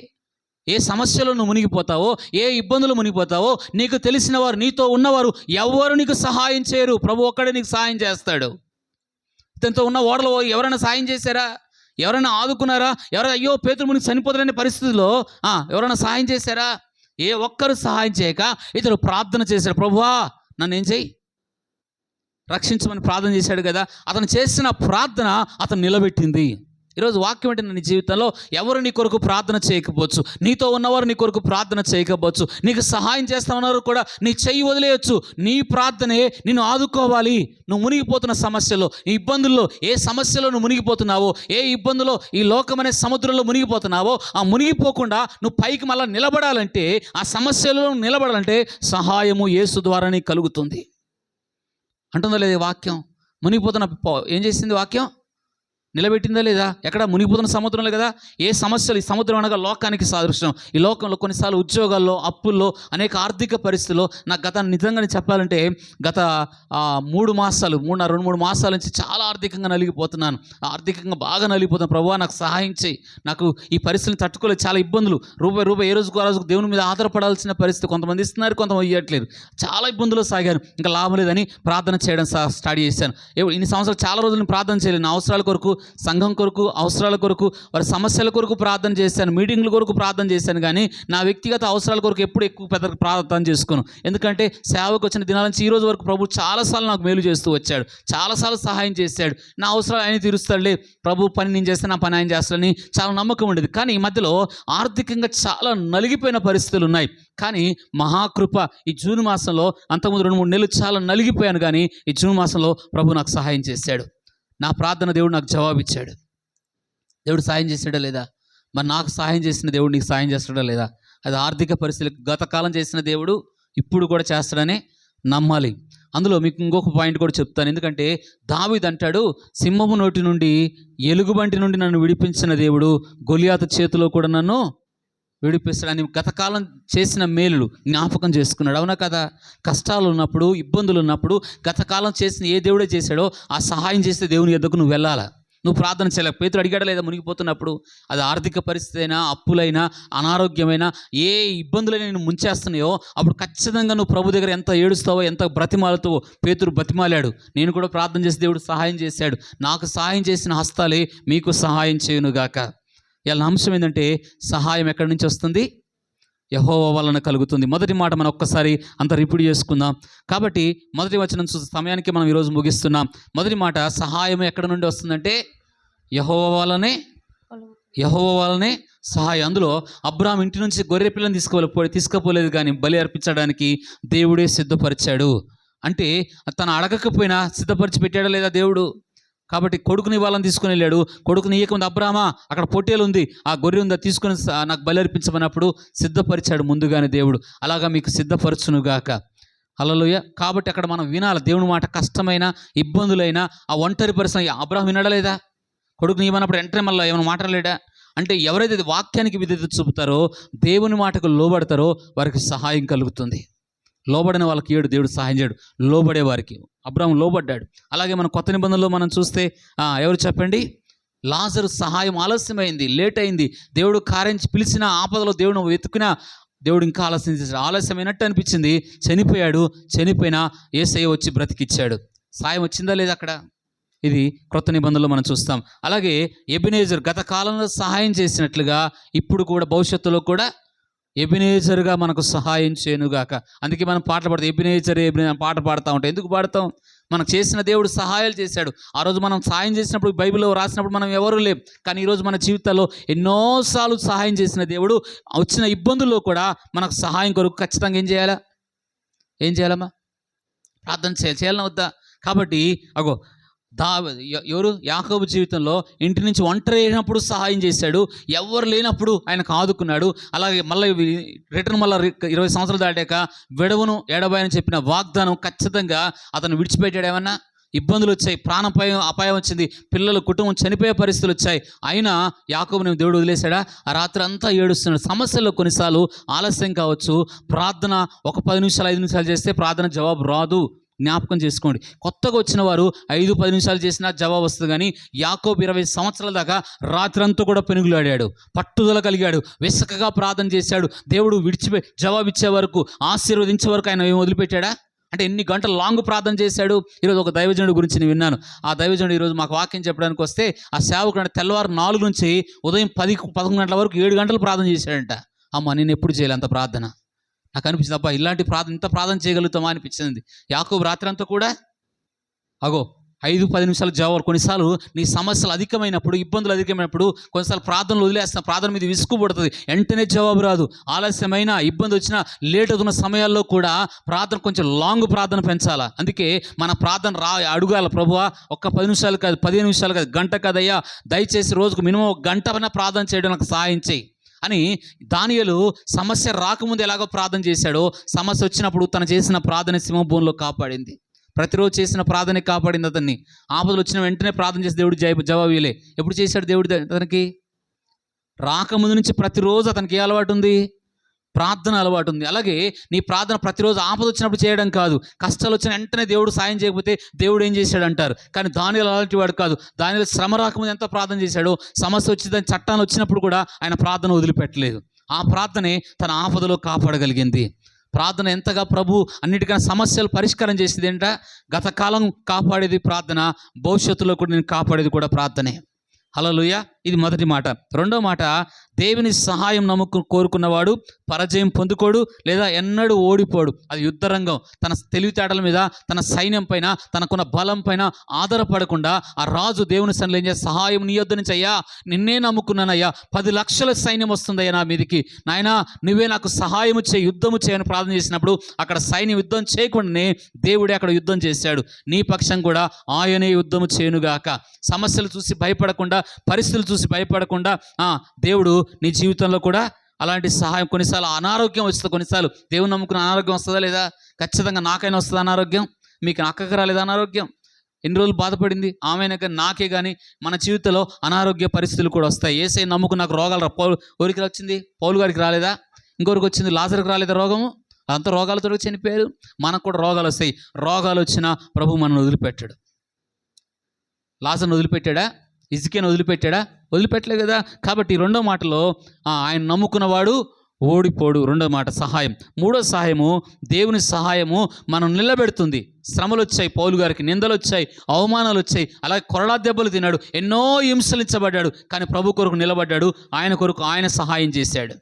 ఏ సమస్యలో నువ్వు మునిగిపోతావో, ఏ ఇబ్బందులు మునిగిపోతావో, నీకు తెలిసిన వారు, నీతో ఉన్నవారు ఎవరు నీకు సహాయం చేయరు. ప్రభు ఒక్కడే నీకు సహాయం చేస్తాడు. ఇతనితో ఉన్న ఓడలో ఎవరైనా సహాయం చేశారా? ఎవరైనా ఆదుకున్నారా? ఎవరైనా అయ్యో పేతురు మునిగి చనిపోతారనే పరిస్థితిలో ఎవరైనా సహాయం చేశారా? ఏ ఒక్కరు సహాయం చేయక ఇతడు ప్రార్థన చేశాడు. ప్రభువా నన్ను ఏం చేయి, రక్షించమని ప్రార్థన చేశాడు కదా. అతను చేసిన ప్రార్థన అతను నిలబెట్టింది. ఈరోజు వాక్యం అంటే నీ జీవితంలో ఎవరు నీ కొరకు ప్రార్థన చేయకపోవచ్చు, నీతో ఉన్నవారు నీ కొరకు ప్రార్థన చేయకపోవచ్చు, నీకు సహాయం చేస్తామన్నారు కూడా నీ చెయ్యి వదిలేయచ్చు. నీ ప్రార్థనే నిన్ను ఆదుకోవాలి. నువ్వు మునిగిపోతున్న సమస్యలో, ఈ ఇబ్బందుల్లో, ఏ సమస్యలో నువ్వు మునిగిపోతున్నావో, ఏ ఇబ్బందులో ఈ లోకమనే సముద్రంలో మునిగిపోతున్నావో, ఆ మునిగిపోకుండా నువ్వు పైకి మళ్ళీ నిలబడాలంటే, ఆ సమస్యలో నిలబడాలంటే సహాయము యేసు ద్వారానే కలుగుతుంది. అంటుందో లేదు వాక్యం? మునిగిపోతున్న ఏం చేసింది వాక్యం? నిలబెట్టిందా లేదా? ఎక్కడ మునిగిపోతున్న సముద్రంలో కదా. ఏ సమస్యలు, ఈ సముద్రం అనగా లోకానికి సాదృశ్యం. ఈ లోకంలో కొన్నిసార్లు ఉద్యోగాల్లో, అప్పుల్లో, అనేక ఆర్థిక పరిస్థితుల్లో నాకు నిజంగా చెప్పాలంటే గత 2 మాసాల నుంచి చాలా ఆర్థికంగా నలిగిపోతున్నాను. ఆర్థికంగా బాగా నలిగిపోతున్నాను. ప్రభువా నాకు సహాయం చేయి, నాకు ఈ పరిస్థితిని తట్టుకోలేదు, చాలా ఇబ్బందులు, రూపాయి ఏ రోజుకు ఆ రోజుకు దేవుని మీద ఆధారపడాల్సిన పరిస్థితి. కొంతమంది ఇస్తున్నారు, కొంతమంది ఇవ్వట్లేదు. చాలా ఇబ్బందులు సాగాను. ఇంకా లాభం లేదని ప్రార్థన చేయడం స్టార్ట్ చేశాను. ఇన్ని సంవత్సరాలు చాలా రోజులు నేను ప్రార్థన చేయలేదు. నా అవసరాల కొరకు, సంఘం కొరకు, అవసరాల కొరకు, వారి సమస్యల కొరకు ప్రార్థన చేశాను, మీటింగ్ల కొరకు ప్రార్థన చేశాను. కానీ నా వ్యక్తిగత అవసరాల కొరకు ఎప్పుడు ఎక్కువ పెద్ద ప్రార్థన చేసుకోను. ఎందుకంటే సేవకు వచ్చిన దినాల నుంచి ఈ రోజు వరకు ప్రభు చాలాసార్లు నాకు మేలు చేస్తూ వచ్చాడు, చాలాసార్లు సహాయం చేశాడు. నా అవసరాలు ఆయన తీరుస్తాడులే, ప్రభు పని నేను చేస్తే నా పని ఆయన చేస్తాడని చాలా నమ్మకం ఉండేది. కానీ ఈ మధ్యలో ఆర్థికంగా చాలా నలిగిపోయిన పరిస్థితులు ఉన్నాయి. కానీ మహాకృప ఈ జూన్ మాసంలో, అంతకుముందు 2-3 నెలలు చాలా నలిగిపోయాను, కానీ ఈ జూన్ మాసంలో ప్రభు నాకు సహాయం చేశాడు. నా ప్రార్థన దేవుడు నాకు జవాబిచ్చాడు. దేవుడు సాయం చేశాడా లేదా? మరి నాకు సహాయం చేసిన దేవుడు నీకు సాయం చేస్తాడా లేదా? అది ఆర్థిక పరిస్థితులు గతకాలం చేసిన దేవుడు ఇప్పుడు కూడా చేస్తాడనే నమ్మాలి. అందులో మీకు ఇంకొక పాయింట్ కూడా చెప్తాను. ఎందుకంటే దావీదు అంటాడు, సింహము నోటి నుండి, ఎలుగుబంటి నుండి నన్ను విడిపించిన దేవుడు గొలియాతు చేతిలో కూడా నన్ను విడిపిస్తాడని గతకాలం చేసిన మేలులు జ్ఞాపకం చేసుకున్నాడు. అవునా కదా? కష్టాలు ఉన్నప్పుడు, ఇబ్బందులు ఉన్నప్పుడు గతకాలం చేసిన ఏ దేవుడే చేశాడో ఆ సహాయం చేసే దేవుని యొద్దకు నువ్వు వెళ్ళాలా. నువ్వు ప్రార్థన చేయలేక పేతురు అడిగాడా లేదా? మునిగిపోతున్నప్పుడు అది ఆర్థిక పరిస్థితి అయినా, అప్పులైనా, అనారోగ్యమైనా, ఏ ఇబ్బందులైనా నేను ముంచేస్తున్నాయో అప్పుడు ఖచ్చితంగా నువ్వు ప్రభు దగ్గర ఎంత ఏడుస్తావో, ఎంత బ్రతిమాలుతావో. పేతురు బ్రతిమాలాడు. నేను కూడా ప్రార్థన చేసి దేవుడు సహాయం చేశాడు. నాకు సహాయం చేసిన హస్తాలే మీకు సహాయం చేయునుగాక. ఇలా అంశం ఏంటంటే సహాయం ఎక్కడి నుంచి వస్తుంది? యెహోవా వలన కలుగుతుంది. మొదటి మాట మనం ఒక్కసారి అంత రిపీట్ చేసుకుందాం. కాబట్టి మొదటి వచనం చూసే సమయానికి మనం ఈరోజు ముగిస్తున్నాం. మొదటి మాట సహాయం ఎక్కడి నుండి వస్తుందంటే యెహోవా వలనే సహాయం. అందులో అబ్రాహాం ఇంటి నుంచి గొర్రె పిల్లని తీసుకుపోలేదు, కానీ బలి అర్పించడానికి దేవుడే సిద్ధపరిచాడు. అంటే తను అడగకపోయినా సిద్ధపరిచి పెట్టాడా లేదా దేవుడు? కాబట్టి కొడుకుని ఇవ్వాలని తీసుకుని వెళ్ళాడు. కొడుకుని ఇయ్యకముందు అబ్రామా అక్కడ పొట్టేలు ఉంది, ఆ గొర్రె ఉందా, తీసుకొని నాకు బలి అర్పించమన్నప్పుడు సిద్ధపరిచాడు ముందుగానే దేవుడు. అలాగా మీకు సిద్ధపరచునుగాక. హల్లెలూయా. కాబట్టి అక్కడ మనం వినాలి దేవుని మాట. కష్టమైన, ఇబ్బందులైనా, ఆ ఒంటరి పరిస్థితి అబ్రాహాం వినడలేదా? కొడుకుని ఇవ్వనప్పుడు వెంటనే మళ్ళీ ఏమైనా మాట్లాడలేడా? అంటే ఎవరైతే వాక్యానికి విధేయత చూపుతారో, దేవుని మాటకు లోబడతారో వారికి సహాయం కలుగుతుంది. లోబడిన వాళ్ళకి దేవుడు సహాయం చేయడు, లోబడే వారికి. అబ్రాహాం లోబడ్డాడు. అలాగే మన కొత్త నిబంధనలో మనం చూస్తే ఎవరు చెప్పండి? లాజరు సహాయం ఆలస్యమైంది, లేట్ అయింది. దేవుడు కార్యం పిలిచిన ఆపదలో దేవుడు వెతుకున్నా దేవుడు ఇంకా ఆలస్యమైనట్టు అనిపించింది. చనిపోయాడు. చనిపోయినా యేసయ్య వచ్చి బ్రతికిచ్చాడు. సాయం వచ్చిందా లేదా అక్కడ? ఇది క్రొత్త నిబంధనలో మనం చూస్తాం. అలాగే ఎబెనేజర్ గత కాలంలో సహాయం చేసినట్లుగా ఇప్పుడు కూడా భవిష్యత్తులో కూడా ఎబెనేజర్గా మనకు సహాయం చేయనుగాక. అందుకే మనం పాటలు పాడతాం, ఎబెనేజర్ పాట పాడుతూ ఉంటాం. ఎందుకు పాడతాం? మనకు చేసిన దేవుడు సహాయాలు చేశాడు. ఆ రోజు మనం సహాయం చేసినప్పుడు, బైబిల్లో రాసినప్పుడు మనం ఎవరు లేం. కానీ ఈరోజు మన జీవితాల్లో ఎన్నోసార్లు సహాయం చేసిన దేవుడు వచ్చిన ఇబ్బందుల్లో కూడా మనకు సహాయం కొరకు ఖచ్చితంగా ఏం చేయాలమ్మా? ప్రార్థన చేయాలన్నా వద్దా? కాబట్టి ఎవరు? యాకోబు జీవితంలో ఇంటి నుంచి ఒంటరి అయినప్పుడు సహాయం చేశాడు, ఎవరు లేనప్పుడు ఆయనకు ఆదుకున్నాడు. అలాగే మళ్ళీ రిటర్న్ 20 సంవత్సరాలు దాటాక విడవను ఎడబాయని చెప్పిన వాగ్దానం ఖచ్చితంగా అతను విడిచిపెట్టాడు. ఏమన్నా ఇబ్బందులు వచ్చాయి, అపాయం వచ్చింది, పిల్లలు, కుటుంబం చనిపోయే పరిస్థితులు వచ్చాయి. అయినా యాకోబుని దేవుడు వదిలేశాడా? ఆ రాత్రి అంతా ఏడుస్తున్నాడు. సమస్యల్లో కొన్నిసార్లు ఆలస్యం కావచ్చు. ప్రార్థన ఒక 10 నిమిషాలు 5 నిమిషాలు చేస్తే ప్రార్థన జవాబు రాదు. జ్ఞాపకం చేసుకోండి. కొత్తగా వచ్చిన వారు 5-10 నిమిషాలు చేసినా జవాబు వస్తుంది. కానీ యాకోబు 20 సంవత్సరాల దాకా రాత్రంతా కూడా పెనుగులాడాడు, పట్టుదల కలిగాడు, విసకగా ప్రార్థన చేశాడు. దేవుడు జవాబు ఇచ్చే వరకు, ఆశీర్వదించే వరకు ఆయన ఏం వదిలిపెట్టాడా? అంటే ఎన్ని గంటలు లాంగ్ ప్రార్థన చేశాడు. ఈరోజు ఒక దైవజనుడి గురించి నేను విన్నాను. ఆ దైవజనుడు ఈరోజు మాకు వాక్యం చెప్పడానికి వస్తే ఆ సేవకుడు తెల్లవారు 4 నుంచి ఉదయం 10-11 గంటల వరకు 7 గంటలు ప్రార్థన చేశాడంట. అమ్మ, నేను ఎప్పుడు చేయలే అంత ప్రార్థన. నాకు అనిపించింది, అబ్బా ఇలాంటి ఇంత ప్రార్థన చేయగలుగుతామా అనిపించింది. యాకోబు రాత్రి అంతా కూడా 5-10 నిమిషాలు జవాబు. కొన్నిసార్లు నీ సమస్యలు అధికమైనప్పుడు, ఇబ్బందులు అధికమైనప్పుడు కొన్నిసార్లు ప్రార్థనలు వదిలేస్తున్నా, ప్రార్థన మీద విసుగు పడుతుంది, వెంటనే జవాబు రాదు. ఆలస్యమైన, ఇబ్బంది వచ్చినా, లేట్ అవుతున్న సమయాల్లో కూడా ప్రార్థన కొంచెం లాంగ్ ప్రార్థన పెంచాలా. అందుకే మన ప్రార్థన అడుగాల, ప్రభువా ఒక్క 10 నిమిషాలు కాదు, 15 నిమిషాలు కాదు, గంట కాదయ్యా, దయచేసి రోజుకు మినిమం 1 గంట ప్రార్థన చేయడం నాకు సహాయం చేయి అని. దానియేలు సమస్య రాకముందు ఎలాగో ప్రార్థన చేశాడో, సమస్య వచ్చినప్పుడు తను చేసిన ప్రార్థన సింహభూమిలో కాపాడింది. ప్రతిరోజు చేసిన ప్రార్థన కాపాడింది అతన్ని. ఆపదలు వచ్చిన వెంటనే ప్రార్థన చేసి దేవుడు జవాబు ఇవ్వలే. ఎప్పుడు చేశాడు దేవుడు అతనికి? రాకముందు నుంచి ప్రతిరోజు అతనికి ఏ అలవాటు ఉంది? ప్రార్థన అలవాటు ఉంది. అలాగే నీ ప్రార్థన ప్రతిరోజు ఆపద వచ్చినప్పుడు చేయడం కాదు, కష్టాలు వచ్చిన వెంటనే దేవుడు సాయం చేయకపోతే దేవుడు ఏం చేశాడు అంటారు. కానీ దానిలో అలాంటి వాడు కాదు. దానిలో శ్రమ రాకముందు ఎంత ప్రార్థన చేశాడో, సమస్య వచ్చి దాని చట్టాలు వచ్చినప్పుడు కూడా ఆయన ప్రార్థన వదిలిపెట్టలేదు. ఆ ప్రార్థనే తన ఆపదలో కాపాడగలిగింది. ప్రార్థన ఎంతగా ప్రభు అన్నిటికన్నా సమస్యలు పరిష్కారం చేసేది ఏంట? గత కాలం కాపాడేది ప్రార్థన, భవిష్యత్తులో కూడా నేను కాపాడేది కూడా ప్రార్థనే. హల్లెలూయా. ఇది మొదటి మాట. రెండో మాట, దేవుని సహాయం కోరుకున్నవాడు పరాజయం పొందుకోడు లేదా ఎన్నడూ ఓడిపోడు. అది యుద్ధరంగం. తన తెలివితేటల మీద, తన సైన్యం పైన, తనకున్న బలం పైన ఆధారపడకుండా ఆ రాజు దేవుని సన్నిధిలో ఏం చేస్తే, సహాయం నీ యొద్ద నుంచి అయ్యా, నిన్నే నమ్ముకున్నానయ్యా, 10 లక్షల సైన్యం వస్తుందయ్యా నా మీదికి, నాయనా నువ్వే నాకు సహాయము చేయి, యుద్ధము చేయని ప్రార్థన చేసినప్పుడు అక్కడ సైన్యం యుద్ధం చేయకుండానే దేవుడే అక్కడ యుద్ధం చేశాడు. నీ పక్షం కూడా ఆయనే యుద్ధము చేయనుగాక. సమస్యలు చూసి భయపడకుండా, పరిస్థితులు చూసి భయపడకుండా దేవుడు నీ జీవితంలో కూడా అలాంటి సహాయం. కొన్నిసార్లు అనారోగ్యం వస్తుంది, కొన్నిసార్లు దేవుని నమ్ముకున్న అనారోగ్యం వస్తుందా లేదా? ఖచ్చితంగా నాకైనా వస్తుంది అనారోగ్యం. మీకు అక్కకి రాలేదు అనారోగ్యం? ఎన్ని రోజులు బాధపడింది ఆమెనే కానీ నాకే కానీ మన జీవితంలో అనారోగ్య పరిస్థితులు కూడా వస్తాయి. యేసయ్య నమ్ముకున్న నాకు రోగాలు ఎవరికి వచ్చింది? పౌలు గారికి రాలేదా? ఇంకొకరికి వచ్చింది. లాజరుకి రాలేదా రోగము? అంత రోగాలతో చనిపోయారు. మనకు కూడా రోగాలు వస్తాయి. రోగాలు వచ్చినా ప్రభు మనల్ని వదిలిపెట్టాడు. లాజరుని వదిలిపెట్టాడా? హిజ్కియాను వదిలిపెట్టాడా? వదిలిపెట్టలే కదా. కాబట్టి రెండో మాటలో ఆయన నమ్ముకున్నవాడు ఓడిపోడు. రెండో మాట సహాయం. మూడో సహాయము, దేవుని సహాయము మనం నిలబెడుతుంది. శ్రమలు వచ్చాయి, పౌలు గారికి నిందలు వచ్చాయి, అవమానాలు వచ్చాయి, అలాగే కొరడా దెబ్బలు తిన్నాడు, ఎన్నో హింసలించబడ్డాడు, కానీ ప్రభు కొరకు నిలబడ్డాడు. ఆయన కొరకు ఆయన సహాయం చేశాడు.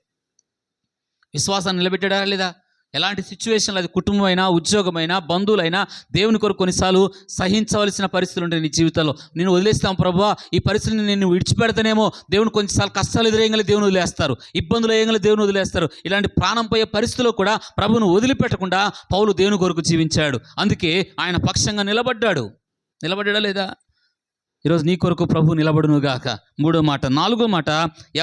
విశ్వాసాన్ని నిలబెట్టాడా లేదా? ఎలాంటి సిచ్యువేషన్లు, అది కుటుంబమైనా, ఉద్యోగమైనా, బంధువులైనా, దేవుని కొరకు కొన్నిసార్లు సహించవలసిన పరిస్థితులు ఉంటాయి నీ జీవితంలో. నేను వదిలేస్తాం ప్రభువా, ఈ పరిస్థితిని నేను విడిచిపెడతానేమో, దేవుని కొంచెంసార్లు కష్టాలు ఎదురేయగలి దేవుని వదిలేస్తారు, ఇబ్బందులు వేయగలి దేవుని వదిలేస్తారు. ఇలాంటి ప్రాణం పోయే పరిస్థితుల్లో కూడా ప్రభువును వదిలిపెట్టకుండా పౌలు దేవుని కొరకు జీవించాడు. అందుకే ఆయన పక్షంగా నిలబడ్డాడు. నిలబడ్డా లేదా? ఈరోజు నీ కొరకు ప్రభు నిలబడునుగాక. మూడో మాట. నాలుగో మాట,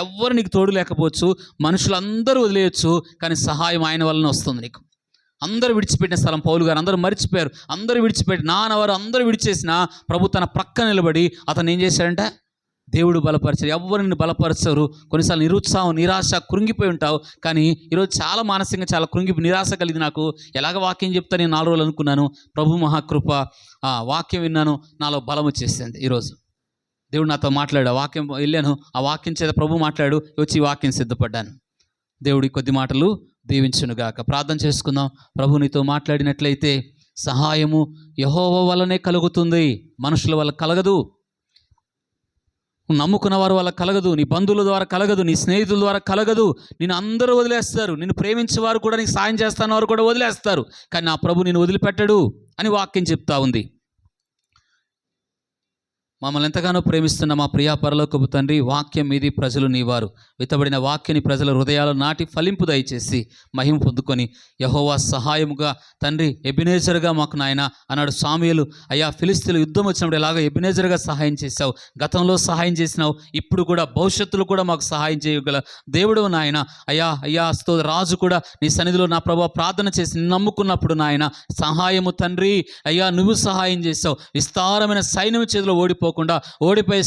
ఎవ్వరు నీకు తోడు లేకపోవచ్చు, మనుషులందరూ వదిలేయచ్చు, కానీ సహాయం ఆయన వలన వస్తుంది నీకు. అందరూ విడిచిపెట్టిన స్థలం పౌలు గారు, అందరూ మర్చిపోయారు, అందరూ విడిచిపెట్టి నానవారు అందరూ విడిచేసిన ప్రభు తన ప్రక్క నిలబడి అతను ఏం చేశాడంటే దేవుడు బలపరిచారు. ఎవ్వరు నిన్ను బలపరచరు. కొన్నిసార్లు నిరుత్సాహం, నిరాశ, కృంగిపోయి ఉంటావు. కానీ ఈరోజు చాలా మానసికంగా చాలా నిరాశ కలిగి నాకు ఎలాగ వాక్యం చెప్తా నేను 4 రోజులు అనుకున్నాను. ప్రభు మహాకృప, వాక్యం విన్నాను, నాలో బలం వచ్చేసింది. ఈరోజు దేవుడు నాతో మాట్లాడు, వాక్యం వెళ్ళాను, ఆ వాక్యం చేత ప్రభు మాట్లాడు, వచ్చి ఈ వాక్యం సిద్ధపడ్డాను. దేవుడి కొద్ది మాటలు దీవించునుగాక. ప్రార్థన చేసుకుందాం. ప్రభు నీతో మాట్లాడినట్లయితే సహాయము యెహోవా వల్లనే కలుగుతుంది, మనుషుల వల్ల కలగదు. నమ్ముకున్న వారి వల్ల కలగదు, నీ బంధువుల ద్వారా కలగదు, నీ స్నేహితుల ద్వారా కలగదు. నిన్ను అందరూ వదిలేస్తారు. నిన్ను ప్రేమించేవారు కూడా, నీకు సాయం చేస్తున్న వారు కూడా వదిలేస్తారు. కానీ నా ప్రభు నిన్ను వదిలిపెట్టడు అని వాక్యం చెప్తా ఉంది. మమ్మల్ని ఎంతగానో ప్రేమిస్తున్న మా ప్రియా పరలోకపు తండ్రి, వాక్యం మీది, ప్రజలు నీవారు. విత్తబడిన వాక్యాన్ని ప్రజల హృదయాలు నాటి ఫలింపు దయచేసి మహిమ పొందుకొని యెహోవా సహాయముగా తండ్రి, ఎబినేజర్గా మాకు నాయన అన్నాడు సమూయేలు. అయ్యా, ఫిలిస్తీన్లు యుద్ధం వచ్చినప్పుడు ఎలాగ ఎబినేజర్గా సహాయం చేశావు, గతంలో సహాయం చేసినావు, ఇప్పుడు కూడా భవిష్యత్తులో కూడా మాకు సహాయం చేయగల దేవుడు నాయన. అయ్యా రాజు కూడా నీ సన్నిధిలో నా ప్రభు ప్రార్థన చేసి నమ్ముకున్నప్పుడు నాయన సహాయము తండ్రి, అయ్యా నువ్వు సహాయం చేశావు. విస్తారమైన సైన్యం చేతిలో ఓడిపోయే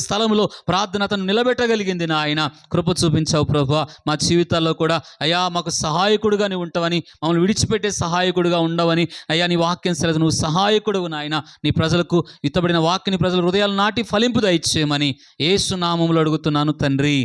స్థలంలో ప్రార్థన అతను నిలబెట్టగలిగింది నాయన. కృప చూపించావు ప్రభువా. మా జీవితాల్లో కూడా అయ్యా మాకు సహాయకుడుగా నీవు ఉంటావని, మమ్మల్ని విడిచిపెట్టే సహాయకుడుగా ఉండవని అయ్యా నీ వాక్యం సెలవు. నువ్వు సహాయకుడువు నాయన. నీ ప్రజలకు విత్తబడిన వాక్యాన్ని ప్రజల హృదయాలు నాటి ఫలింపు దయచేయమని యేసు నామములో అడుగుతున్నాను తండ్రి.